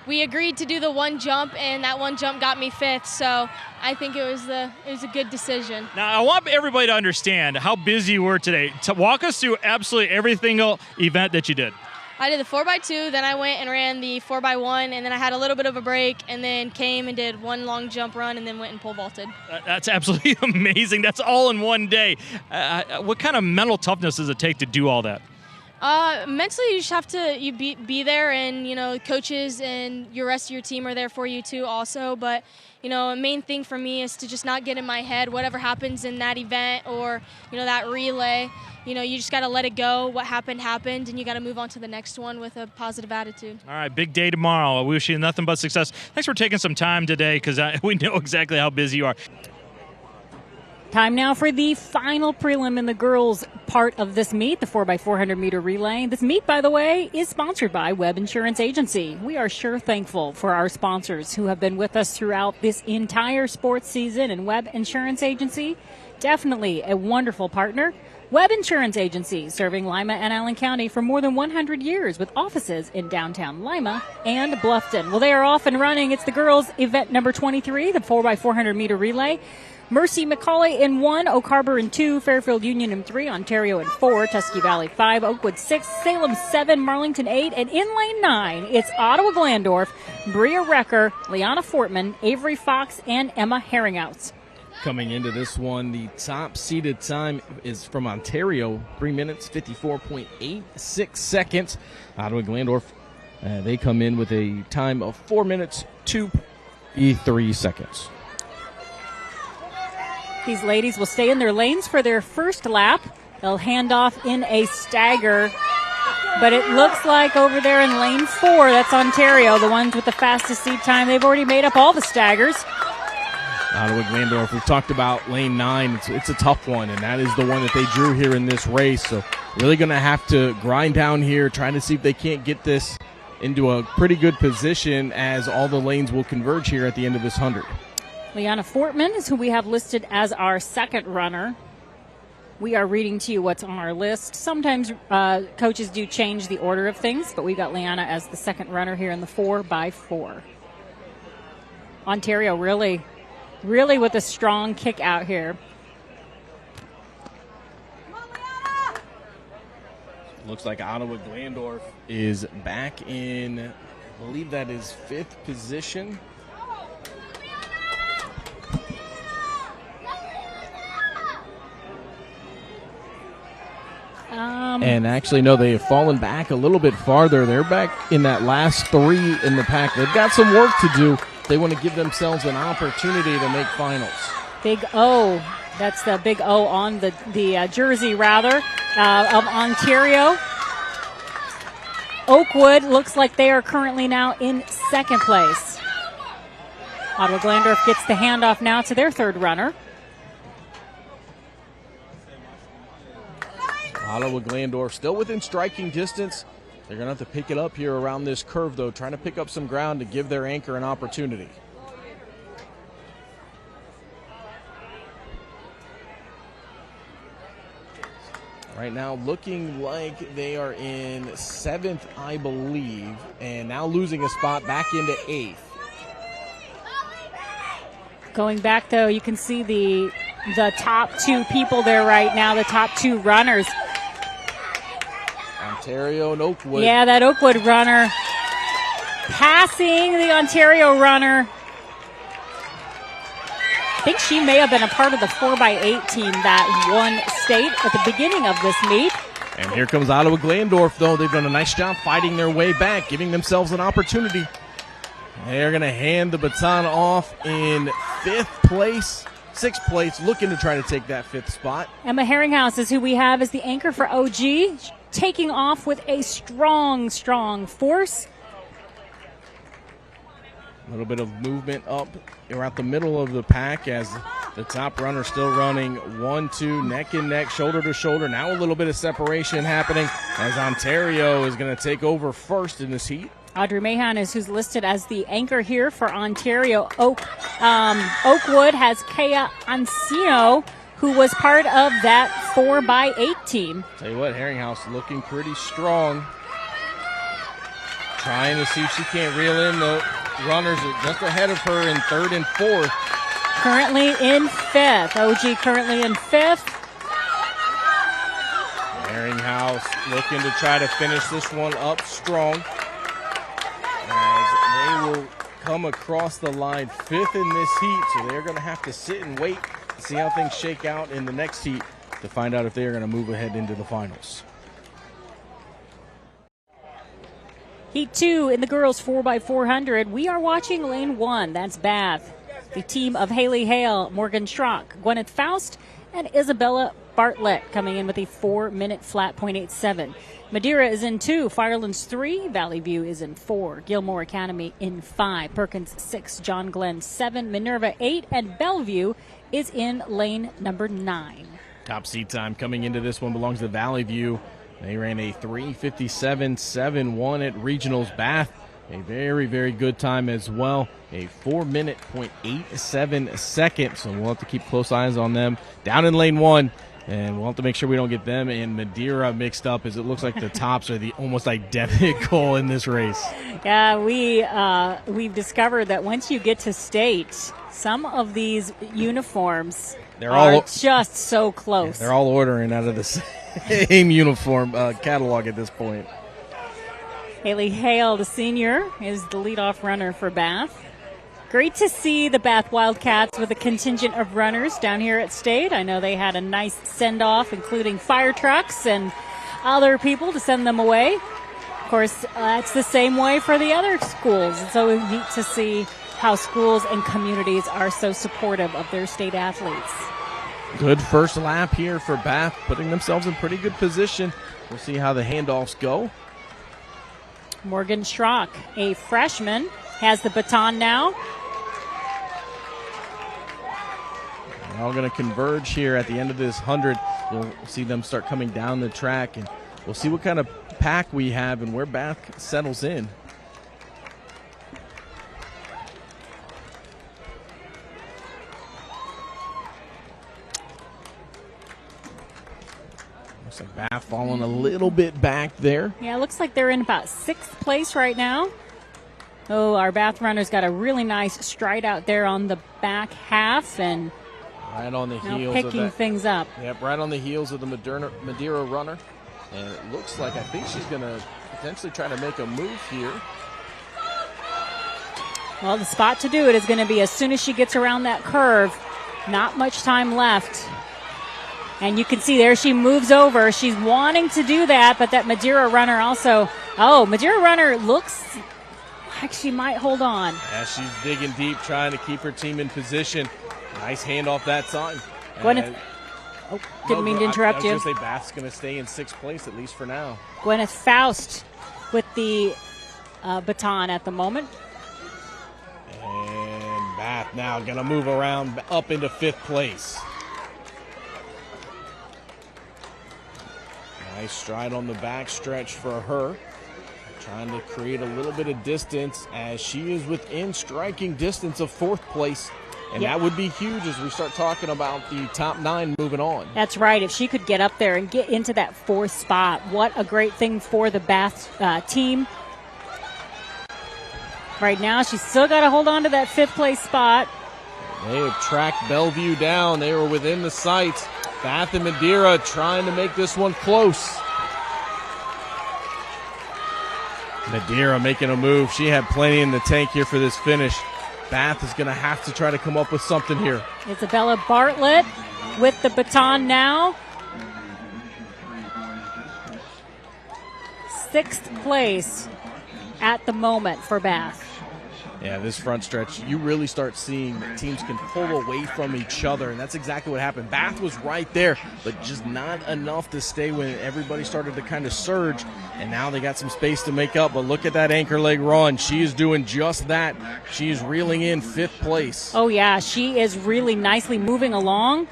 we agreed to do the one jump, and that one jump got me 5th. So I think it was a good decision. Now, I want everybody to understand how busy you were today. To walk us through absolutely every single event that you did. I did the 4x2, then I went and ran the 4x1, and then I had a little bit of a break, and then came and did one long jump run, and then went and pole vaulted. That's absolutely amazing. That's all in one day. What kind of mental toughness does it take to do all that? Mentally, you just have to be there, and coaches and your rest of your team are there for you too, also. But a main thing for me is to just not get in my head. Whatever happens in that event or that relay, you just got to let it go. What happened happened, and you got to move on to the next one with a positive attitude. All right, big day tomorrow. I wish you nothing but success. Thanks for taking some time today, because we know exactly how busy you are. Time now for the final prelim in the girls' part of this meet, the 4x400 meter relay. This meet, by the way, is sponsored by Webb Insurance Agency. We are sure thankful for our sponsors who have been with us throughout this entire sports season, and Webb Insurance Agency, definitely a wonderful partner. Webb Insurance Agency, serving Lima and Allen County for more than 100 years with offices in downtown Lima and Bluffton. Well, they are off and running. It's the girls' event number 23, the 4x400 meter relay. Mercy McCauley in 1, Oak Harbor in 2, Fairfield Union in 3, Ontario in 4, Tusky Valley 5, Oakwood 6, Salem 7, Marlington 8, and in lane 9, it's Ottawa Glandorf, Bria Recker, Liana Fortman, Avery Fox, and Emma Herringhouse. Coming into this one, the top seeded time is from Ontario, 3 minutes, 54.86 seconds. Ottawa Glandorf, they come in with a time of 4 minutes, 2.3 seconds. These ladies will stay in their lanes for their first lap. They'll hand off in a stagger. But it looks like over there in lane 4, that's Ontario, the ones with the fastest seed time. They've already made up all the staggers. Ottawa Glandorf, we've talked about lane 9. It's a tough one, and that is the one that they drew here in this race. So really going to have to grind down here, trying to see if they can't get this into a pretty good position, as all the lanes will converge here at the end of this 100. Liana Fortman is who we have listed as our second runner. We are reading to you what's on our list. Sometimes coaches do change the order of things, but we've got Liana as the second runner here in the 4x4. Ontario really with a strong kick out here. Looks like Ottawa Glandorf is back in, I believe that is 5th position. And actually, no, they have fallen back a little bit farther. They're back in that last 3 in the pack. They've got some work to do. They want to give themselves an opportunity to make finals. Big O. That's the big O on the jersey, rather, of Ontario. Oakwood looks like they are currently now in 2nd place. Ottawa Glandorf gets the handoff now to their third runner. Ottawa Glandorf still within striking distance. They're going to have to pick it up here around this curve, though, trying to pick up some ground to give their anchor an opportunity. Right now, looking like they are in 7th, I believe, and now losing a spot back into 8th. Going back, though, you can see the top 2 people there right now, the top 2 runners. Ontario and Oakwood. Yeah, that Oakwood runner passing the Ontario runner. I think she may have been a part of the 4x8 team that won state at the beginning of this meet. And here comes Ottawa Glandorf, though. They've done a nice job fighting their way back, giving themselves an opportunity. They're going to hand the baton off in 5th place. 6th place, looking to try to take that 5th spot. Emma Herringhouse is who we have as the anchor for OG, taking off with a strong force. A little bit of movement up around the middle of the pack as the top runner still running 1-2, neck and neck, shoulder to shoulder. Now a little bit of separation happening as Ontario is going to take over first in this heat. Audrey Mahan is who's listed as the anchor here for Ontario. Oakwood has Kea Ancino, who was part of that 4x8 team. Tell you what, Herringhouse looking pretty strong. Trying to see if she can't reel in the runners just ahead of her in 3rd and 4th. Currently in 5th. OG currently in 5th. Herringhouse looking to try to finish this one up strong, as they will come across the line 5th in this heat, so they're going to have to sit and wait to see how things shake out in the next heat to find out if they are going to move ahead into the finals. Heat 2 in the girls 4x400. We are watching lane 1. That's Bath. The team of Haley Hale, Morgan Schrock, Gwyneth Faust, and Isabella Bartlett coming in with a 4-minute flat .87. Madeira is in 2, Firelands 3, Valley View is in 4, Gilmore Academy in 5, Perkins 6, John Glenn 7, Minerva 8, and Bellevue is in lane number 9. Top seed time coming into this one belongs to Valley View. They ran a 3:57.71 at regionals. Bath, a very, very good time as well. A 4-minute .87 seconds. So we'll have to keep close eyes on them down in lane 1. And we'll have to make sure we don't get them and Madeira mixed up, as it looks like the tops are almost identical in this race. Yeah, we've discovered that once you get to state, some of these uniforms are just so close. Yeah, they're all ordering out of the same uniform catalog at this point. Haley Hale, the senior, is the leadoff runner for Bath. Great to see the Bath Wildcats with a contingent of runners down here at State. I know they had a nice send-off, including fire trucks and other people to send them away. Of course, it's the same way for the other schools. It's always neat to see how schools and communities are so supportive of their state athletes. Good first lap here for Bath, putting themselves in pretty good position. We'll see how the handoffs go. Morgan Schrock, a freshman, has the baton now. They're all going to converge here at the end of this 100. You'll see them start coming down the track, and we'll see what kind of pack we have and where Bath settles in. Looks like Bath falling a little bit back there. Yeah, it looks like they're in about 6th place right now. Oh, our Bath runner's got a really nice stride out there on the back half, and right on the heels picking of that, things up. Yep, right on the heels of the Madeira runner. And it looks like, I think she's going to potentially try to make a move here. Well, the spot to do it is going to be as soon as she gets around that curve. Not much time left. And you can see there she moves over. She's wanting to do that, but that Madeira runner also, Madeira runner looks like she might hold on. Yeah, she's digging deep, trying to keep her team in position. Nice handoff that time. Didn't mean to interrupt you. I was going to say Bath's going to stay in 6th place, at least for now. Gwyneth Faust with the baton at the moment. And Bath now going to move around up into 5th place. Nice stride on the back stretch for her. Trying to create a little bit of distance as she is within striking distance of 4th place. And that would be huge as we start talking about the top 9 moving on. That's right. If she could get up there and get into that 4th spot, what a great thing for the Bath team. Right now, she's still got to hold on to that 5th place spot. They have tracked Bellevue down. They were within the sights. Bath and Madeira trying to make this one close. Madeira making a move. She had plenty in the tank here for this finish. Bath is going to have to try to come up with something here. Isabella Bartlett with the baton now. 6th place at the moment for Bath. Yeah, this front stretch, you really start seeing that teams can pull away from each other, and that's exactly what happened. Bath was right there, but just not enough to stay when everybody started to kind of surge, and now they got some space to make up. But look at that anchor leg run. She is doing just that. She's reeling in 5th place. Oh, yeah, she is really nicely moving along,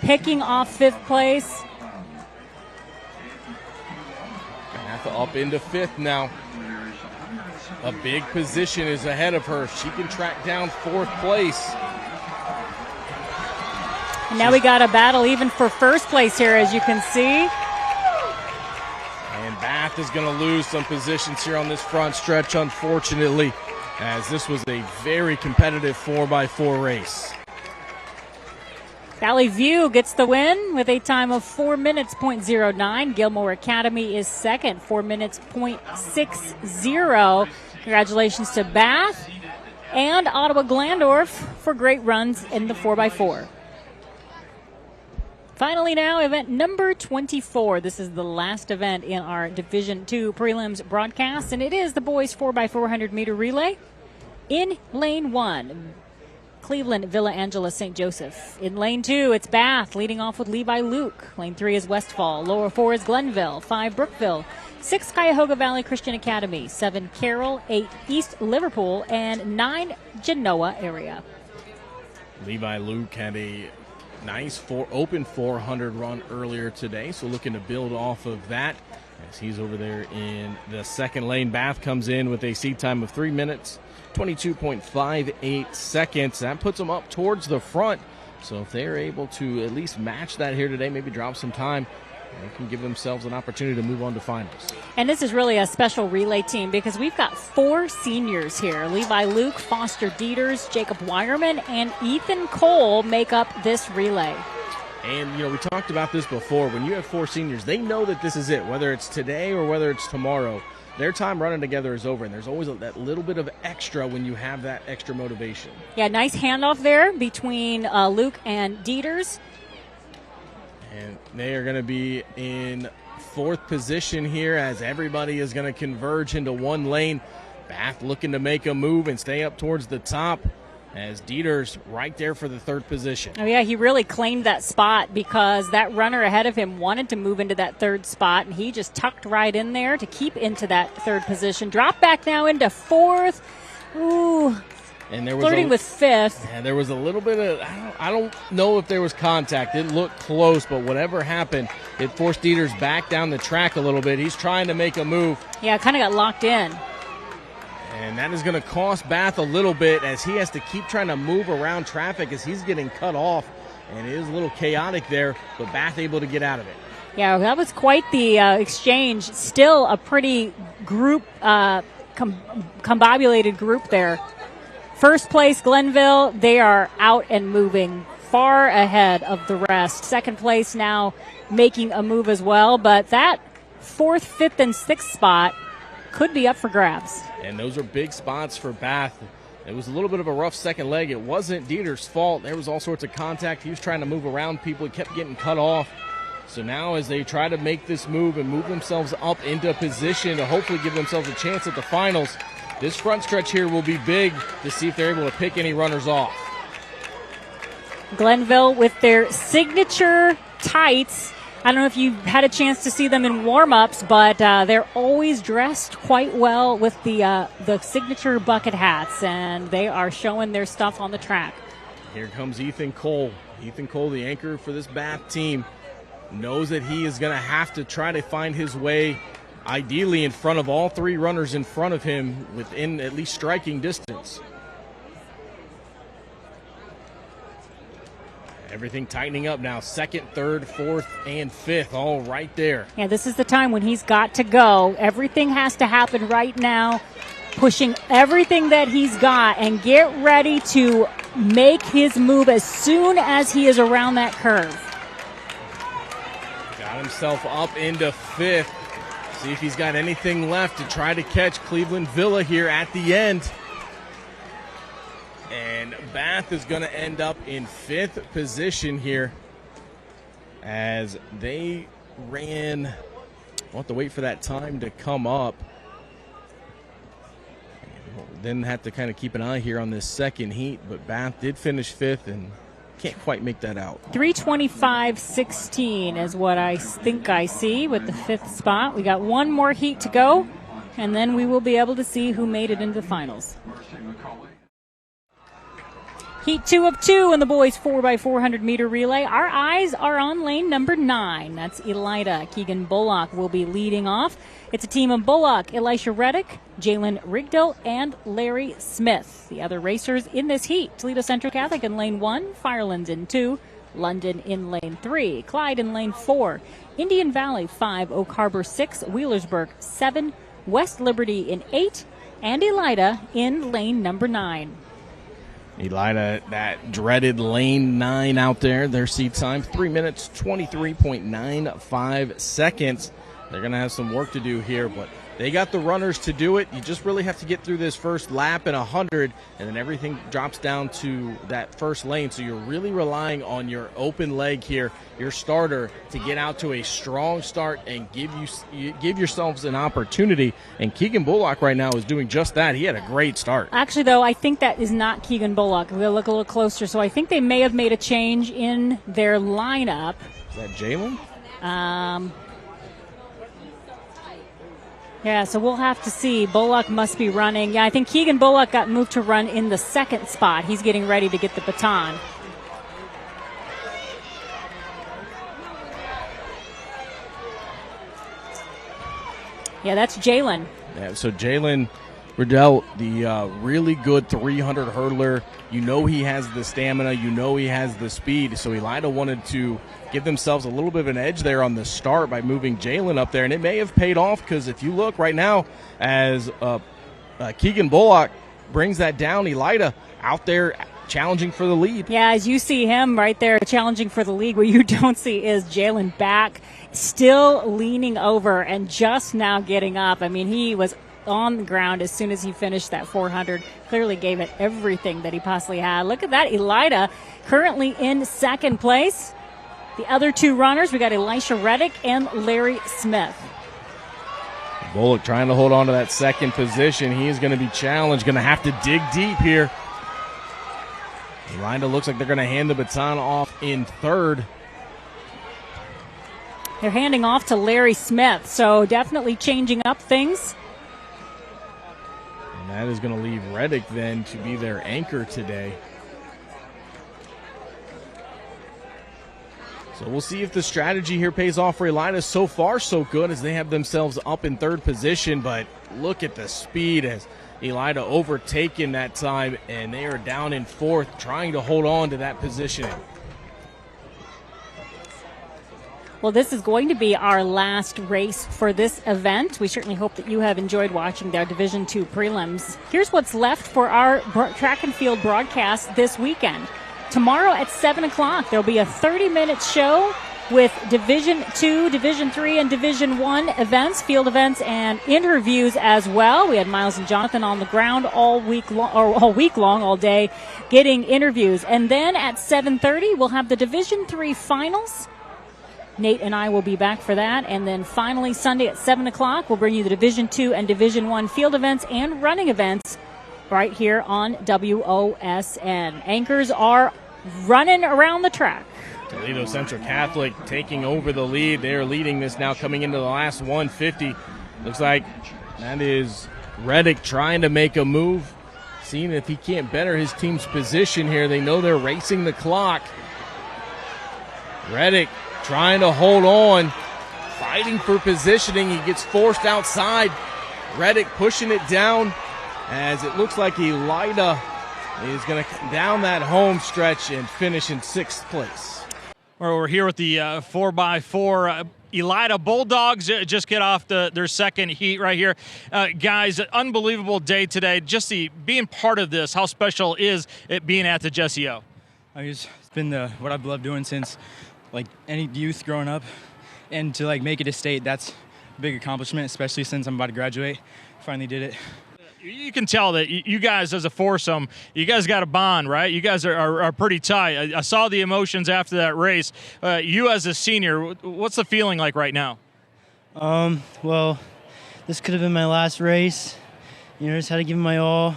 picking off 5th place. Bath up into 5th now. A big position is ahead of her. She can track down 4th place. And now we got a battle even for 1st place here, as you can see. And Bath is going to lose some positions here on this front stretch, unfortunately, as this was a very competitive 4x4 race. Valley View gets the win with a time of 4 minutes .09. Gilmore Academy is 2nd, 4 minutes .60. Congratulations to Bath and Ottawa Glandorf for great runs in the 4x4. Finally now, event number 24. This is the last event in our Division II prelims broadcast, and it is the boys 4x400 meter relay. In lane 1, Cleveland, Villa Angela, St. Joseph. In lane 2, it's Bath, leading off with Levi Luke. Lane 3 is Westfall. Lower 4 is Glenville. 5, Brookville. 6, Cuyahoga Valley Christian Academy. 7, Carroll. 8, East Liverpool. And 9, Genoa area. Levi Luke had a nice open 400 run earlier today, so looking to build off of that as he's over there in the second lane. Bath comes in with a seat time of 3 minutes, 22.58 seconds. That puts them up towards the front. So if they're able to at least match that here today, maybe drop some time, they can give themselves an opportunity to move on to finals. And this is really a special relay team because we've got 4 seniors here. Levi Luke, Foster Dieters, Jacob Wireman, and Ethan Cole make up this relay. And, we talked about this before. When you have 4 seniors, they know that this is it, whether it's today or whether it's tomorrow. Their time running together is over, and there's always that little bit of extra when you have that extra motivation. Yeah, nice handoff there between Luke and Dieters. And they are going to be in 4th position here as everybody is going to converge into one lane. Bath looking to make a move and stay up towards the top as Dieters right there for the 3rd position. Oh, yeah, he really claimed that spot because that runner ahead of him wanted to move into that 3rd spot, and he just tucked right in there to keep into that 3rd position. Drop back now into 4th. Ooh. And there was flirting with 5th. And there was a little bit of, I don't know if there was contact. It looked close, but whatever happened, it forced Dieters back down the track a little bit. He's trying to make a move. Yeah, kind of got locked in. And that is going to cost Bath a little bit as he has to keep trying to move around traffic as he's getting cut off. And it is a little chaotic there, but Bath able to get out of it. Yeah, that was quite the exchange. Still a pretty group, combobulated group there. 1st place, Glenville, they are out and moving far ahead of the rest. 2nd place now making a move as well, but that 4th, 5th, and 6th spot could be up for grabs. And those are big spots for Bath. It was a little bit of a rough second leg. It wasn't Dieter's fault. There was all sorts of contact. He was trying to move around people. He kept getting cut off. So now as they try to make this move and move themselves up into position to hopefully give themselves a chance at the finals, this front stretch here will be big to see if they're able to pick any runners off. Glenville with their signature tights. I don't know if you've had a chance to see them in warm-ups, but they're always dressed quite well with the signature bucket hats, and they are showing their stuff on the track. Here comes Ethan Cole. Ethan Cole, the anchor for this Bath team, knows that he is going to have to try to find his way ideally in front of all 3 runners in front of him within at least striking distance. Everything tightening up now. 2nd, 3rd, 4th, and 5th all right there. Yeah, this is the time when he's got to go. Everything has to happen right now. Pushing everything that he's got and get ready to make his move as soon as he is around that curve. Got himself up into 5th. See if he's got anything left to try to catch Cleveland Villa here at the end. And Bath is going to end up in 5th position here as they ran. We'll have to wait for that time to come up. Then have to kind of keep an eye here on this second heat, but Bath did finish 5th and can't quite make that out. 3:25.16 is what I think I see with the 5th spot. We got one more heat to go, and then we will be able to see who made it into the finals. Heat 2 of 2 in the boys 4x400 meter relay. Our eyes are on lane number 9. That's Elida. Keegan Bullock will be leading off. It's a team of Bullock, Elisha Reddick, Jalen Rigdell, and Larry Smith. The other racers in this heat: Toledo Central Catholic in lane 1, Firelands in 2, London in lane 3, Clyde in lane 4, Indian Valley 5, Oak Harbor 6, Wheelersburg 7, West Liberty in 8, and Elida in lane number 9. Elida, that dreaded lane 9 out there. Their seat time, 3 minutes, 23.95 seconds. They're going to have some work to do here, but They got the runners to do it. You just really have to get through this first lap in 100, and then everything drops down to that first lane. So you're really relying on your open leg here, your starter, to get out to a strong start and give yourselves an opportunity. And Keegan Bullock right now is doing just that. He had a great start. Actually, though, I think that is not Keegan Bullock. We'll look a little closer. So I think they may have made a change in their lineup. Is that Jalen? Yeah, so we'll have to see. Bullock must be running. Yeah, I think Keegan Bullock got moved to run in the second spot. He's getting ready to get the baton. Yeah, that's Jalen. Yeah, so Jalen Riddell, the really good 300 hurdler. You know he has the stamina. You know he has the speed. So Elida wanted to give themselves a little bit of an edge there on the start by moving Jalen up there. And it may have paid off because if you look right now as Keegan Bullock brings that down, Elida out there challenging for the lead. Yeah, as you see him right there challenging for the lead, what you don't see is Jalen back, still leaning over and just now getting up. I mean, he was on the ground as soon as he finished that 400. Clearly gave it everything that he possibly had. Look at that. Elida currently in second place. The other two runners, we got Elisha Reddick and Larry Smith. Bullock trying to hold on to that second position. He is going to be challenged, going to have to dig deep here. Elida looks like they're going to hand the baton off in third. They're handing off to Larry Smith, so definitely changing up things. And that is going to leave Reddick then to be their anchor today. So we'll see if the strategy here pays off for Elida. So far, so good as they have themselves up in third position. But look at the speed as Elida overtaken that time, and they are down in fourth, trying to hold on to that positioning. Well, this is going to be our last race for this event. We certainly hope that you have enjoyed watching their Division II prelims. Here's what's left for our track and field broadcast this weekend. Tomorrow at 7 o'clock, there'll be a 30-minute show with Division II, Division III, and Division I events, field events, and interviews as well. We had Miles and Jonathan on the ground all week long, all day, getting interviews. And then at 7:30, we'll have the Division III finals. Nate and I will be back for that. And then finally, Sunday at 7 o'clock, we'll bring you the Division II and Division I field events and running events right here on WOSN. Anchors are running around the track. Toledo Central Catholic taking over the lead. They're leading this now coming into the last 150. Looks like that is Reddick trying to make a move, seeing if he can't better his team's position here. They know they're racing the clock. Reddick trying to hold on, fighting for positioning. He gets forced outside. Reddick pushing it down as it looks like Elida is going to come down that home stretch and finish in sixth place. We're here with the 4x4 Elida Bulldogs. Just get off their second heat right here. Guys, unbelievable day today. Just being part of this, how special is it being at the Jesse O? I mean, it's been what I've loved doing since like any youth growing up, and to like make it a state, that's a big accomplishment, especially since I'm about to graduate. Finally did it. You can tell that you guys as a foursome, you guys got a bond, right? You guys are pretty tight. I saw the emotions after that race. You as a senior, what's the feeling like right now? Well, this could have been my last race. You know, just had to give it my all.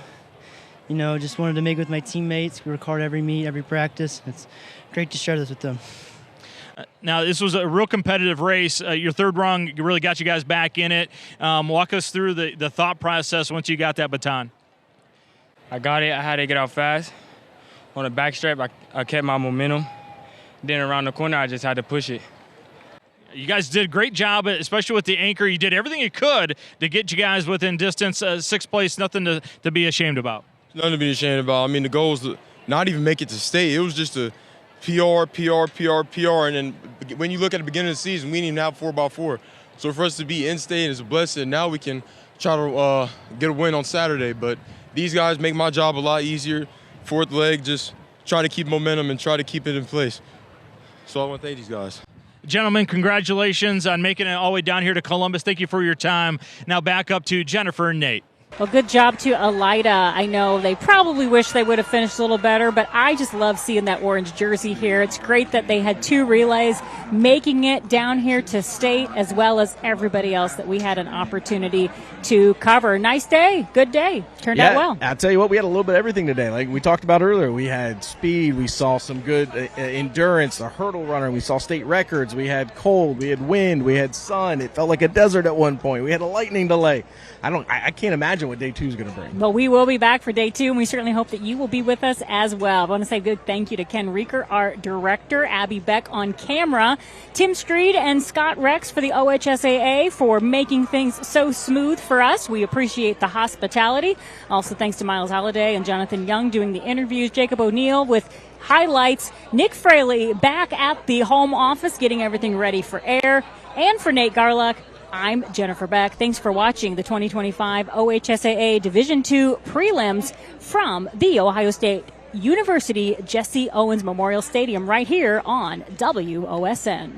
You know, just wanted to make it with my teammates. We work hard every meet, every practice. It's great to share this with them. Now, this was a real competitive race. Your third rung really got you guys back in it. Walk us through the thought process once you got that baton. I got it. I had to get out fast. On the backstrap, I kept my momentum. Then around the corner, I just had to push it. You guys did a great job, especially with the anchor. You did everything you could to get you guys within distance. Sixth place, nothing to be ashamed about. Nothing to be ashamed about. I mean, the goal was to not even make it to state. It was just a PR, and then when you look at the beginning of the season, we didn't even have 4x4. So for us to be in state is a blessing. Now we can try to get a win on Saturday. But these guys make my job a lot easier. Fourth leg, just try to keep momentum and try to keep it in place. So I want to thank these guys. Gentlemen, congratulations on making it all the way down here to Columbus. Thank you for your time. Now back up to Jennifer and Nate. Well, good job to Elida. I know they probably wish they would have finished a little better, but I just love seeing that orange jersey here. It's great that they had 2 relays, making it down here to state, as well as everybody else that we had an opportunity to cover. Nice day. Good day. Turned out well. I'll tell you what, we had a little bit of everything today. Like we talked about earlier, we had speed, we saw some good endurance, a hurdle runner, we saw state records, we had cold, we had wind, we had sun. It felt like a desert at one point. We had a lightning delay. I can't imagine what day 2 is going to bring. Well, we will be back for day 2, and we certainly hope that you will be with us as well. I want to say a good thank you to Ken Reeker, our director, Abby Beck on camera, Tim Street and Scott Rex for the OHSAA for making things so smooth for us. We appreciate the hospitality. Also, thanks to Miles Holliday and Jonathan Young doing the interviews, Jacob O'Neill with highlights, Nick Fraley back at the home office getting everything ready for air, and for Nate Garlock, I'm Jennifer Beck. Thanks for watching the 2025 OHSAA Division II Prelims from the Ohio State University Jesse Owens Memorial Stadium right here on WOSN.